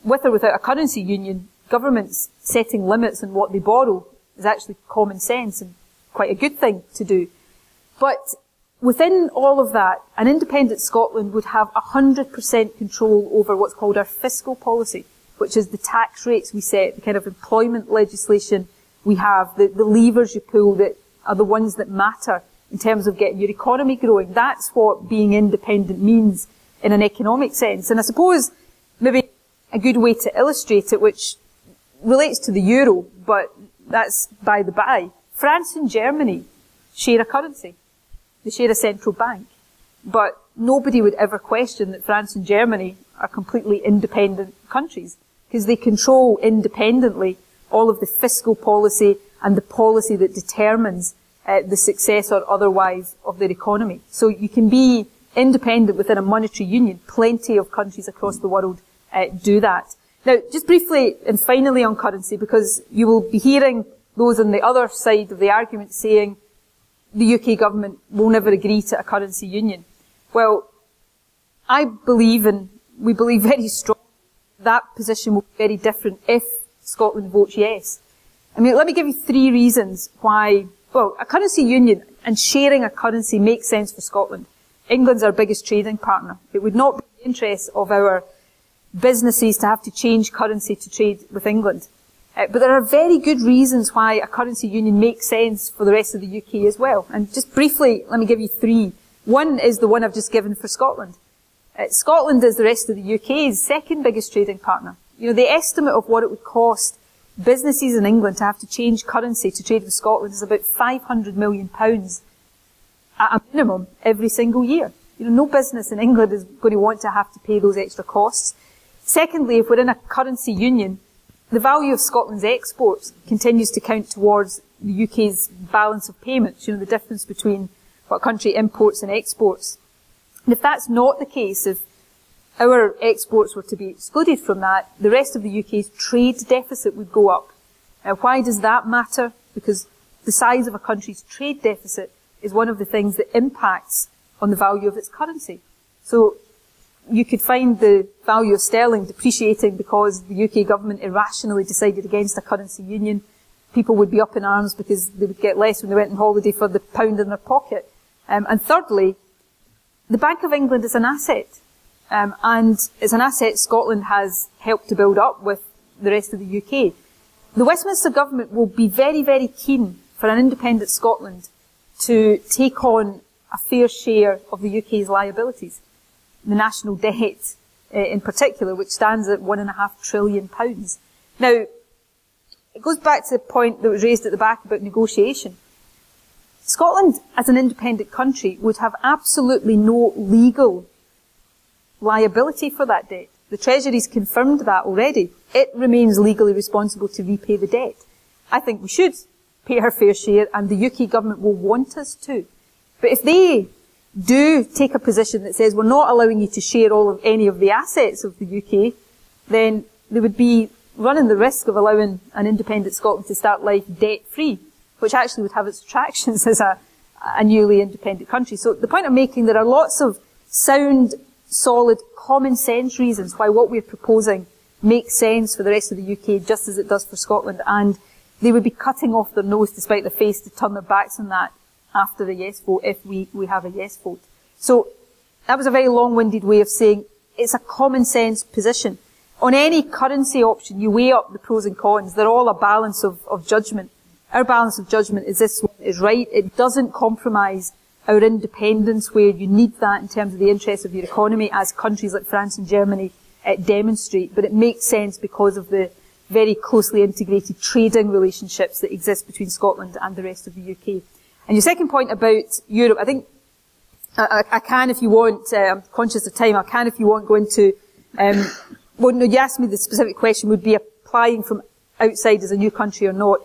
with or without a currency union, governments setting limits on what they borrow is actually common sense and quite a good thing to do. But within all of that, an independent Scotland would have 100% control over what's called our fiscal policy, which is the tax rates we set, the kind of employment legislation we have, the levers you pull that are the ones that matter in terms of getting your economy growing. That's what being independent means in an economic sense. And I suppose maybe a good way to illustrate it, which relates to the euro, but that's by the by. France and Germany share a currency. They share a central bank. But nobody would ever question that France and Germany are completely independent countries, because they control independently all of the fiscal policy and the policy that determines the success or otherwise of their economy. So you can be independent within a monetary union. Plenty of countries across the world do that. Now, just briefly and finally on currency, because you will be hearing those on the other side of the argument saying the UK government will never agree to a currency union. Well, I believe, and we believe very strongly, that position will be very different if Scotland votes yes. I mean, let me give you 3 reasons why, well, a currency union and sharing a currency makes sense for Scotland. England's our biggest trading partner. It would not be in the interest of our businesses to have to change currency to trade with England. But there are very good reasons why a currency union makes sense for the rest of the UK as well. And just briefly, let me give you 3. One is the one I've just given for Scotland. Scotland is the rest of the UK's second biggest trading partner. You know, the estimate of what it would cost businesses in England to have to change currency to trade with Scotland is about £500 million at a minimum every single year. You know, no business in England is going to want to have to pay those extra costs. Secondly, if we're in a currency union, the value of Scotland's exports continues to count towards the UK's balance of payments, you know, the difference between what a country imports and exports. And if that's not the case, if our exports were to be excluded from that, the rest of the UK's trade deficit would go up. Now, why does that matter? Because the size of a country's trade deficit is one of the things that impacts on the value of its currency. So you could find the value of sterling depreciating because the UK government irrationally decided against a currency union. People would be up in arms because they would get less when they went on holiday for the pound in their pocket. And thirdly, the Bank of England is an asset. And it's an asset Scotland has helped to build up with the rest of the UK. The Westminster government will be very, very keen for an independent Scotland to take on a fair share of the UK's liabilities. The national debt in particular, which stands at £1.5 trillion. Now, it goes back to the point that was raised at the back about negotiation. Scotland, as an independent country, would have absolutely no legal liability for that debt. The Treasury's confirmed that already. It remains legally responsible to repay the debt. I think we should pay our fair share, and the UK government will want us to. But if they do take a position that says we're not allowing you to share any of the assets of the UK, then they would be running the risk of allowing an independent Scotland to start life debt-free, which actually would have its attractions as a newly independent country. So the point I'm making, there are lots of sound, solid, common sense reasons why what we're proposing makes sense for the rest of the UK, just as it does for Scotland, and they would be cutting off their nose despite their face to turn their backs on that after a yes vote, if we have a yes vote. So that was a very long-winded way of saying it's a common sense position. On any currency option, you weigh up the pros and cons. They're all a balance of judgment. Our balance of judgment is this one is right. It doesn't compromise our independence, where you need that in terms of the interests of your economy, as countries like France and Germany demonstrate. But it makes sense because of the very closely integrated trading relationships that exist between Scotland and the rest of the UK. And your second point about Europe, I think I can, if you want, I'm conscious of time, I can, if you want, go into, well, no, you asked me the specific question, would be applying from outside as a new country or not.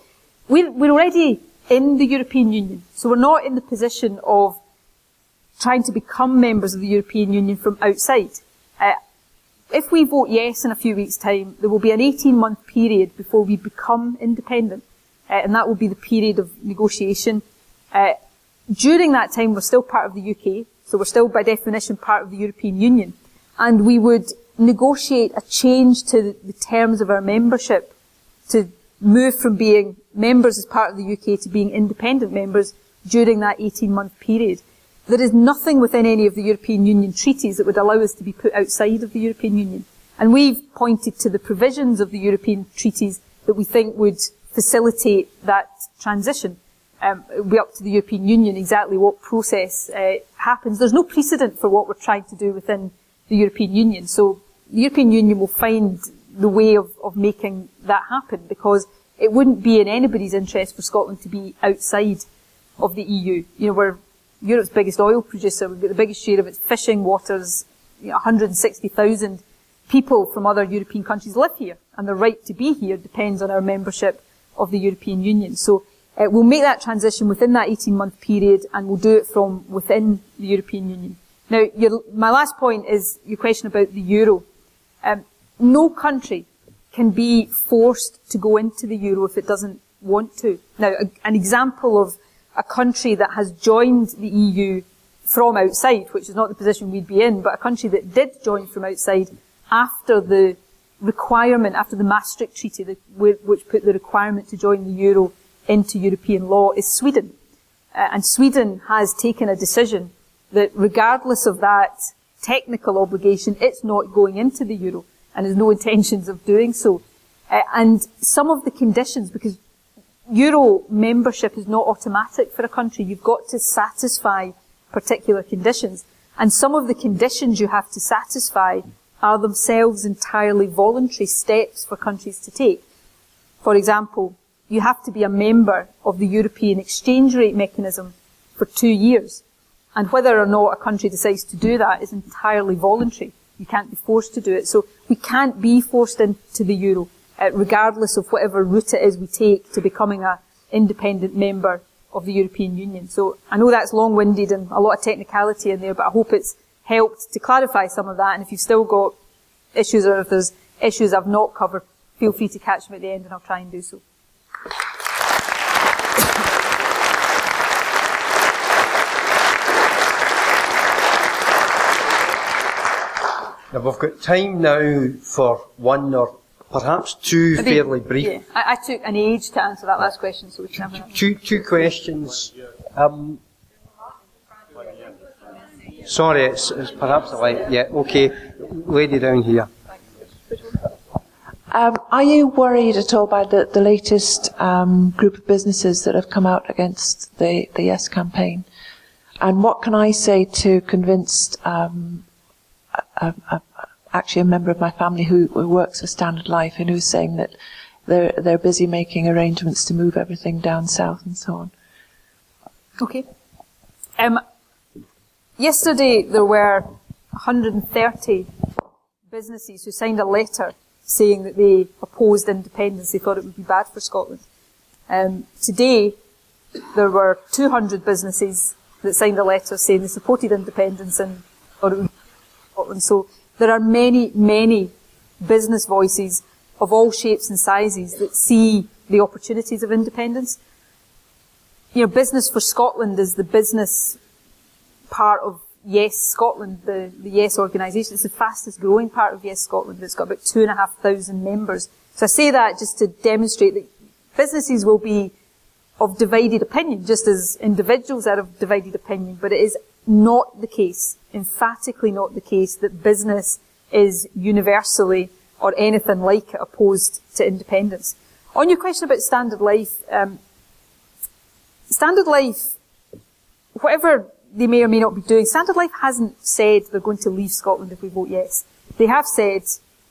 We're already in the European Union, so we're not in the position of trying to become members of the European Union from outside. If we vote yes in a few weeks' time, there will be an 18-month period before we become independent, and that will be the period of negotiation. During that time, we're still part of the UK, So we're still by definition part of the European Union. And we would negotiate a change to the terms of our membership to move from being members as part of the UK to being independent members during that 18-month period. There is nothing within any of the European Union treaties that would allow us to be put outside of the European Union. And we've pointed to the provisions of the European treaties that we think would facilitate that transition. It will be up to the European Union exactly what process happens. There's no precedent for what we're trying to do within the European Union. So the European Union will find the way of making that happen, because it wouldn't be in anybody's interest for Scotland to be outside of the EU. You know, we're Europe's biggest oil producer. We've got the biggest share of its fishing waters. 160,000 people from other European countries live here, and the right to be here depends on our membership of the European Union. So we'll make that transition within that 18-month period, and we'll do it from within the European Union. Now, my last point is your question about the euro. No country can be forced to go into the euro if it doesn't want to. Now, an example of a country that has joined the EU from outside, which is not the position we'd be in, but a country that did join from outside after the requirement, after the Maastricht Treaty, which put the requirement to join the euro into European law, is Sweden. And Sweden has taken a decision that regardless of that technical obligation, it's not going into the euro and has no intentions of doing so. And some of the conditions, because euro membership is not automatic for a country, you've got to satisfy particular conditions. And some of the conditions you have to satisfy are themselves entirely voluntary steps for countries to take. For example, you have to be a member of the European exchange rate mechanism for 2 years. And whether or not a country decides to do that is entirely voluntary. You can't be forced to do it. So we can't be forced into the euro, regardless of whatever route it is we take to becoming an independent member of the European Union. So I know that's long-winded and a lot of technicality in there, but I hope it's helped to clarify some of that. And if you've still got issues, or if there's issues I've not covered, feel free to catch me at the end and I'll try and do so. Now we've got time now for one or perhaps two fairly brief. Yeah, I took an age to answer that last question, so we can have another. Two questions. Sorry, it's perhaps the light. Yeah, okay. Lady down here. Are you worried at all by the latest group of businesses that have come out against the Yes campaign? And what can I say to convince actually a member of my family who works for Standard Life and who's saying that they're busy making arrangements to move everything down south and so on? Okay. Yesterday there were 130 businesses who signed a letter saying that they opposed independence. They thought it would be bad for Scotland. Today there were 200 businesses that signed a letter saying they supported independence and thought it would be bad for Scotland. So there are many, many business voices of all shapes and sizes that see the opportunities of independence. You know, Business for Scotland is the business part of Yes Scotland, the Yes organisation. It's the fastest growing part of Yes Scotland. It's got about 2,500 members. So I say that just to demonstrate that businesses will be of divided opinion, just as individuals are of divided opinion, but it is not the case, emphatically not the case, that business is universally or anything like it opposed to independence. On your question about Standard Life, Standard Life, whatever they may or may not be doing, Standard Life hasn't said they're going to leave Scotland if we vote yes. They have said,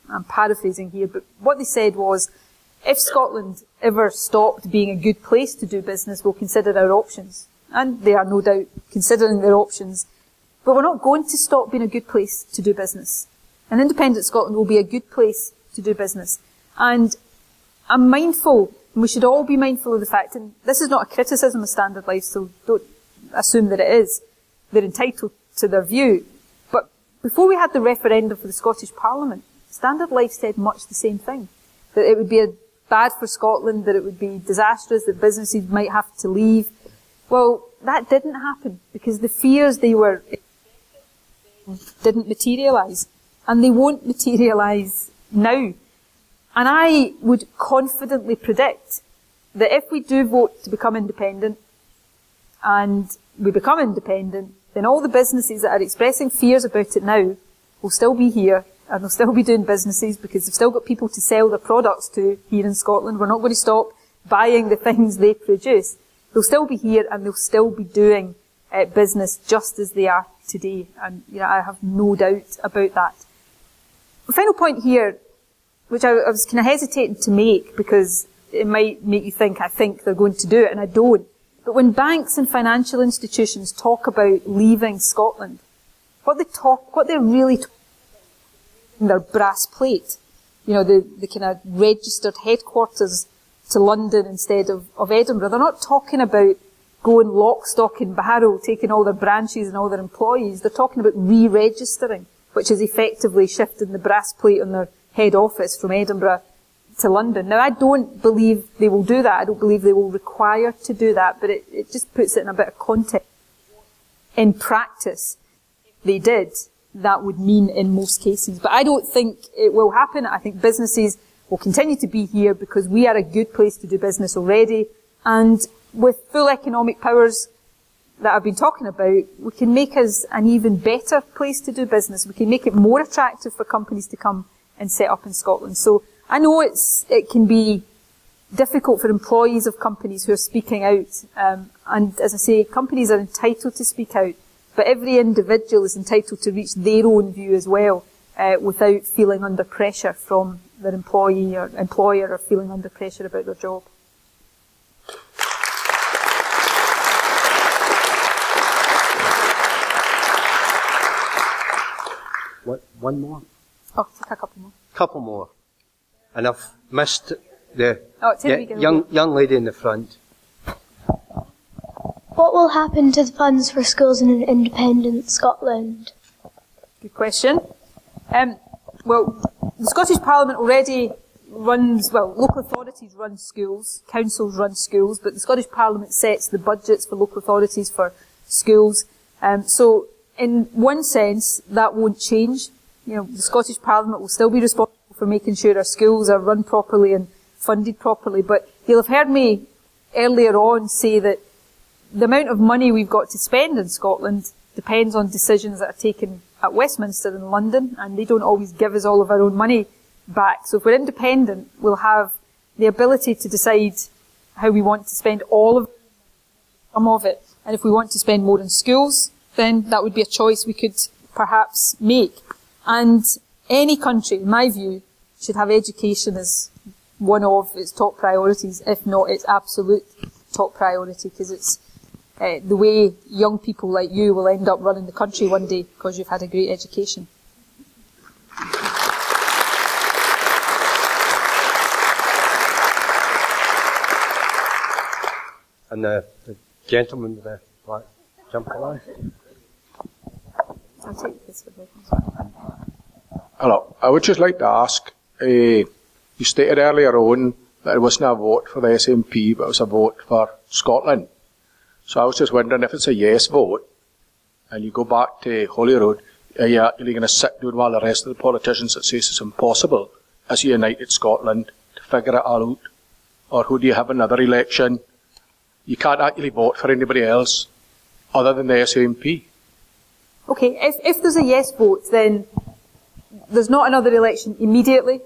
I'm paraphrasing here, but what they said was, if Scotland ever stopped being a good place to do business, we'll consider our options. And they are no doubt considering their options. But we're not going to stop being a good place to do business. And independent Scotland will be a good place to do business. And I'm mindful, and we should all be mindful of the fact, and this is not a criticism of Standard Life, so don't assume that it is. They're entitled to their view. But before we had the referendum for the Scottish Parliament, Standard Life said much the same thing. That it would be bad for Scotland, that it would be disastrous, that businesses might have to leave. Well, that didn't happen, because the fears they were didn't materialise. And they won't materialise now. And I would confidently predict that if we do vote to become independent, and we become independent, then all the businesses that are expressing fears about it now will still be here, and they'll still be doing businesses because they've still got people to sell their products to here in Scotland. We're not going to stop buying the things they produce. They'll still be here and they'll still be doing business just as they are today. And I have no doubt about that. The final point here, which I was kind of hesitating to make because it might make you think I think they're going to do it, and I don't. But when banks and financial institutions talk about leaving Scotland, what they're really talking about, their brass plate, the kind of registered headquarters to London instead of Edinburgh. They're not talking about going lock, stock and barrel, taking all their branches and all their employees. They're talking about re-registering, which is effectively shifting the brass plate on their head office from Edinburgh to London. Now, I don't believe they will do that. I don't believe they will require to do that, but it just puts it in a bit of context. In practice, if they did, that would mean in most cases. But I don't think it will happen. I think businesses will continue to be here because we are a good place to do business already. And with full economic powers that I've been talking about, we can make us an even better place to do business. We can make it more attractive for companies to come and set up in Scotland. So I know it can be difficult for employees of companies who are speaking out. And as I say, companies are entitled to speak out, but every individual is entitled to reach their own view as well, without feeling under pressure from their employee or employer, or feeling under pressure about their job. One more? Oh, take a couple more. Couple more. And I've missed the young lady in the front. What will happen to the funds for schools in an independent Scotland? Good question. Well, the Scottish Parliament already runs, local authorities run schools, councils run schools, but the Scottish Parliament sets the budgets for local authorities for schools. So in one sense, that won't change. The Scottish Parliament will still be responsible for making sure our schools are run properly and funded properly. But you'll have heard me earlier on say that the amount of money we've got to spend in Scotland depends on decisions that are taken at Westminster and London, and they don't always give us all of our own money back. So if we're independent, we'll have the ability to decide how we want to spend some of it. And if we want to spend more in schools, then that would be a choice we could perhaps make. And any country, in my view, should have education as one of its top priorities, if not its absolute top priority, because it's the way young people like you will end up running the country one day because you've had a great education. And the gentleman with the black jumper on. I'll take this for the Hello. I would just like to ask, you stated earlier on that it wasn't a vote for the SNP, but it was a vote for Scotland. So I was just wondering, if it's a yes vote, and you go back to Holyrood, are you actually going to sit down while the rest of the politicians that says it's impossible as a united Scotland to figure it all out? Or who do you have another election? You can't actually vote for anybody else other than the SNP. Okay, if there's a yes vote, then there's not another election immediately.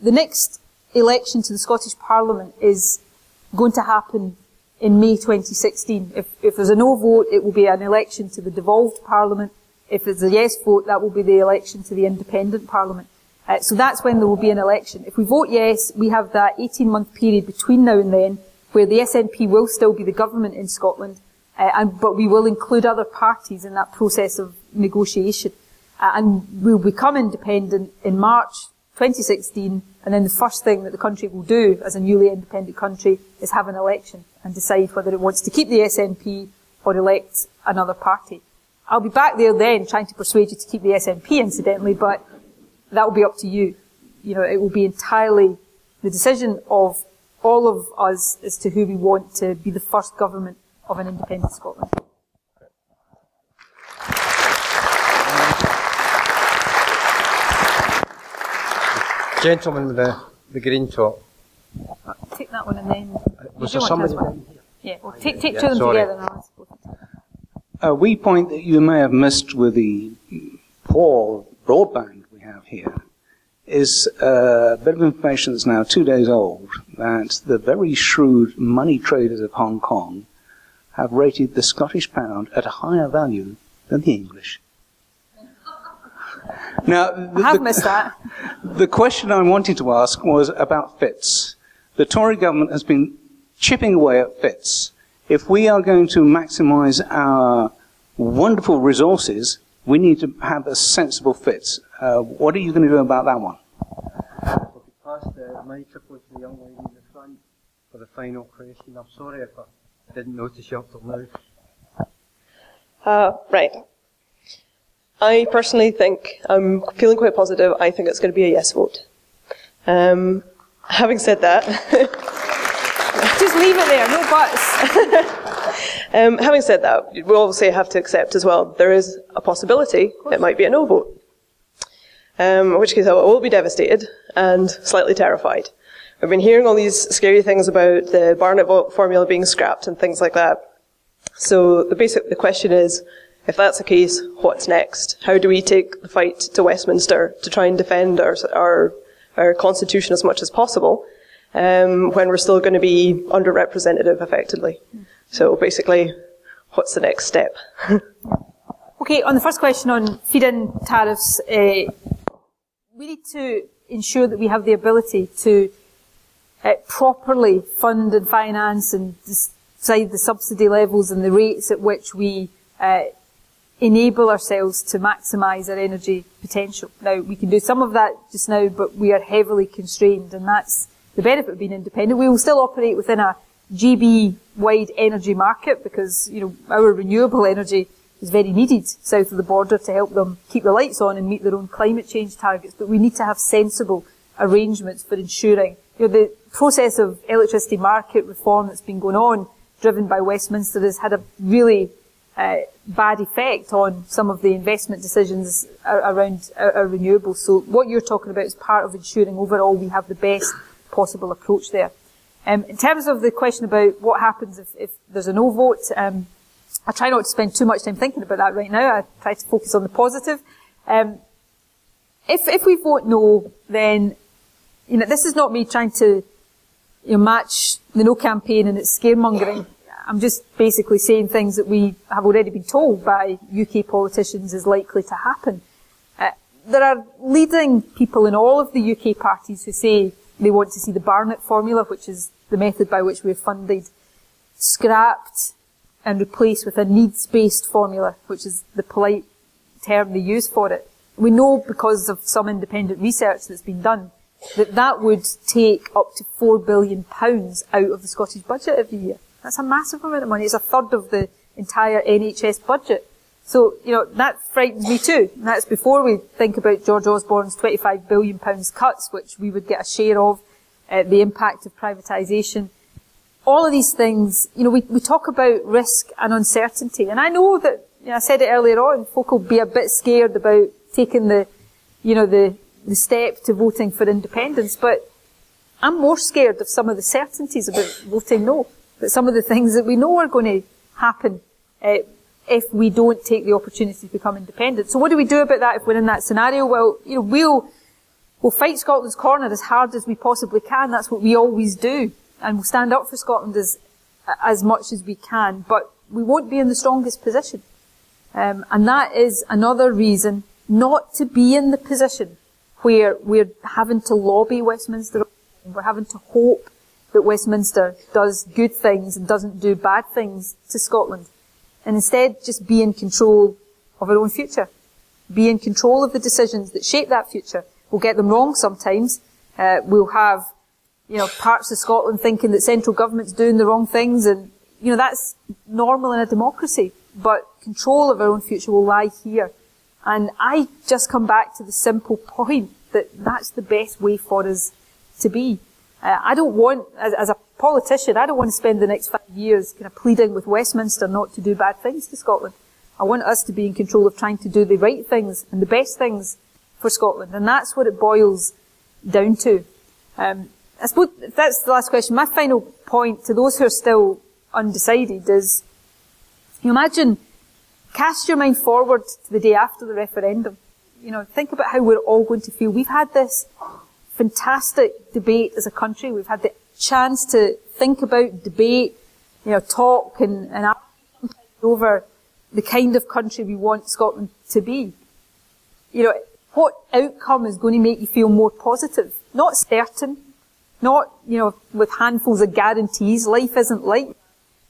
The next election to the Scottish Parliament is going to happen in May 2016. If there's a no vote, it will be an election to the devolved Parliament. If there's a yes vote, that will be the election to the independent Parliament. So that's when there will be an election. If we vote yes, we have that 18-month period between now and then where the SNP will still be the government in Scotland, but we will include other parties in that process of negotiation. And we'll become independent in March 2016, and then the first thing that the country will do as a newly independent country is have an election and decide whether it wants to keep the SNP or elect another party. I'll be back there then trying to persuade you to keep the SNP, incidentally, but that will be up to you. It will be entirely the decision of all of us as to who we want to be the first government of an independent Scotland. Gentleman with the green top. Take that one and then... Was there somebody down here? Yeah, well, take two of them together and I'll answer both. A wee point that you may have missed with the poor broadband we have here is a bit of information that's now 2 days old, that the very shrewd money traders of Hong Kong have rated the Scottish pound at a higher value than the English. Now, I have missed that. The question I wanted to ask was about FITs. The Tory government has been chipping away at FITs. If we are going to maximise our wonderful resources, we need to have a sensible FIT. What are you going to do about that one? I'll pass the microphone to the young lady in the front for the final question. I'm sorry if I didn't notice you up till now. Right. I personally think, I'm feeling quite positive, I think it's going to be a yes vote. Having said that... Just leave it there, no buts. Having said that, we obviously have to accept as well, there is a possibility it might be a no vote. In which case I will be devastated and slightly terrified. I've been hearing all these scary things about the Barnett formula being scrapped and things like that. So the question is, if that's the case, what's next? How do we take the fight to Westminster to try and defend our constitution as much as possible, when we're still going to be underrepresented effectively? So basically, what's the next step? Okay, on the first question on feed-in tariffs, we need to ensure that we have the ability to properly fund and finance and decide the subsidy levels and the rates at which we enable ourselves to maximise our energy potential. Now, we can do some of that just now, but we are heavily constrained, and that's the benefit of being independent. We will still operate within a GB-wide energy market because, you know, our renewable energy is very needed south of the border to help them keep the lights on and meet their own climate change targets. But we need to have sensible arrangements for ensuring, you know, the process of electricity market reform that's been going on, driven by Westminster, has had a really bad effect on some of the investment decisions around our renewables. So what you're talking about is part of ensuring overall we have the best possible approach there. In terms of the question about what happens if there's a no vote, I try not to spend too much time thinking about that right now. I try to focus on the positive. If we vote no, then, you know, this is not me trying to, you know, match the no campaign and its scaremongering. I'm just basically saying things that we have already been told by UK politicians is likely to happen. There are leading people in all of the UK parties who say they want to see the Barnett formula, which is the method by which we're funded, scrapped and replaced with a needs-based formula, which is the polite term they use for it. We know, because of some independent research that's been done, that that would take up to £4 billion out of the Scottish budget every year. That's a massive amount of money. It's a third of the entire NHS budget. So, you know, that frightens me too. And that's before we think about George Osborne's £25 billion cuts, which we would get a share of, the impact of privatisation. All of these things, you know, we talk about risk and uncertainty. And I know that, you know, I said it earlier on, folk will be a bit scared about taking the step to voting for independence. But I'm more scared of some of the certainties about voting no. But some of the things that we know are going to happen if we don't take the opportunity to become independent. So what do we do about that if we're in that scenario? Well, you know, we'll fight Scotland's corner as hard as we possibly can. That's what we always do. And we'll stand up for Scotland as much as we can. But we won't be in the strongest position. And that is another reason not to be in the position where we're having to lobby Westminster. We're having to hope that Westminster does good things and doesn't do bad things to Scotland. And instead just be in control of our own future. Be in control of the decisions that shape that future. We'll get them wrong sometimes. We'll have, you know, parts of Scotland thinking that central government's doing the wrong things, and, you know, that's normal in a democracy. But control of our own future will lie here. And I just come back to the simple point that that's the best way for us to be. I don't want, as a politician, I don't want to spend the next 5 years kind of pleading with Westminster not to do bad things to Scotland. I want us to be in control of trying to do the right things and the best things for Scotland. And that's what it boils down to. I suppose that's the last question. My final point to those who are still undecided is, you imagine, cast your mind forward to the day after the referendum. You know, think about how we're all going to feel. We've had this fantastic debate as a country. We've had the chance to think about, debate, you know, talk and argue over the kind of country we want Scotland to be. You know, what outcome is going to make you feel more positive? Not certain, not, you know, with handfuls of guarantees. Life isn't like that.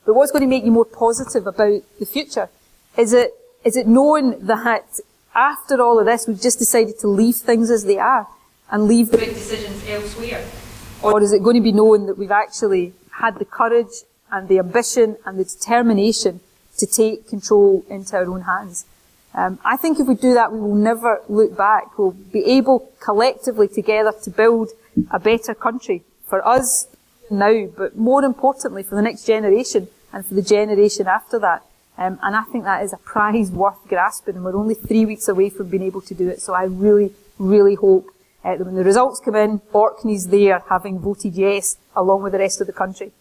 But what's going to make you more positive about the future? Is it knowing that after all of this, we've just decided to leave things as they are and leave the big decisions elsewhere? Or is it going to be knowing that we've actually had the courage and the ambition and the determination to take control into our own hands? I think if we do that, we will never look back. We'll be able collectively together to build a better country for us now, but more importantly for the next generation and for the generation after that. And I think that is a prize worth grasping, and we're only 3 weeks away from being able to do it. So I really, really hope that when the results come in, Orkney's there having voted yes along with the rest of the country.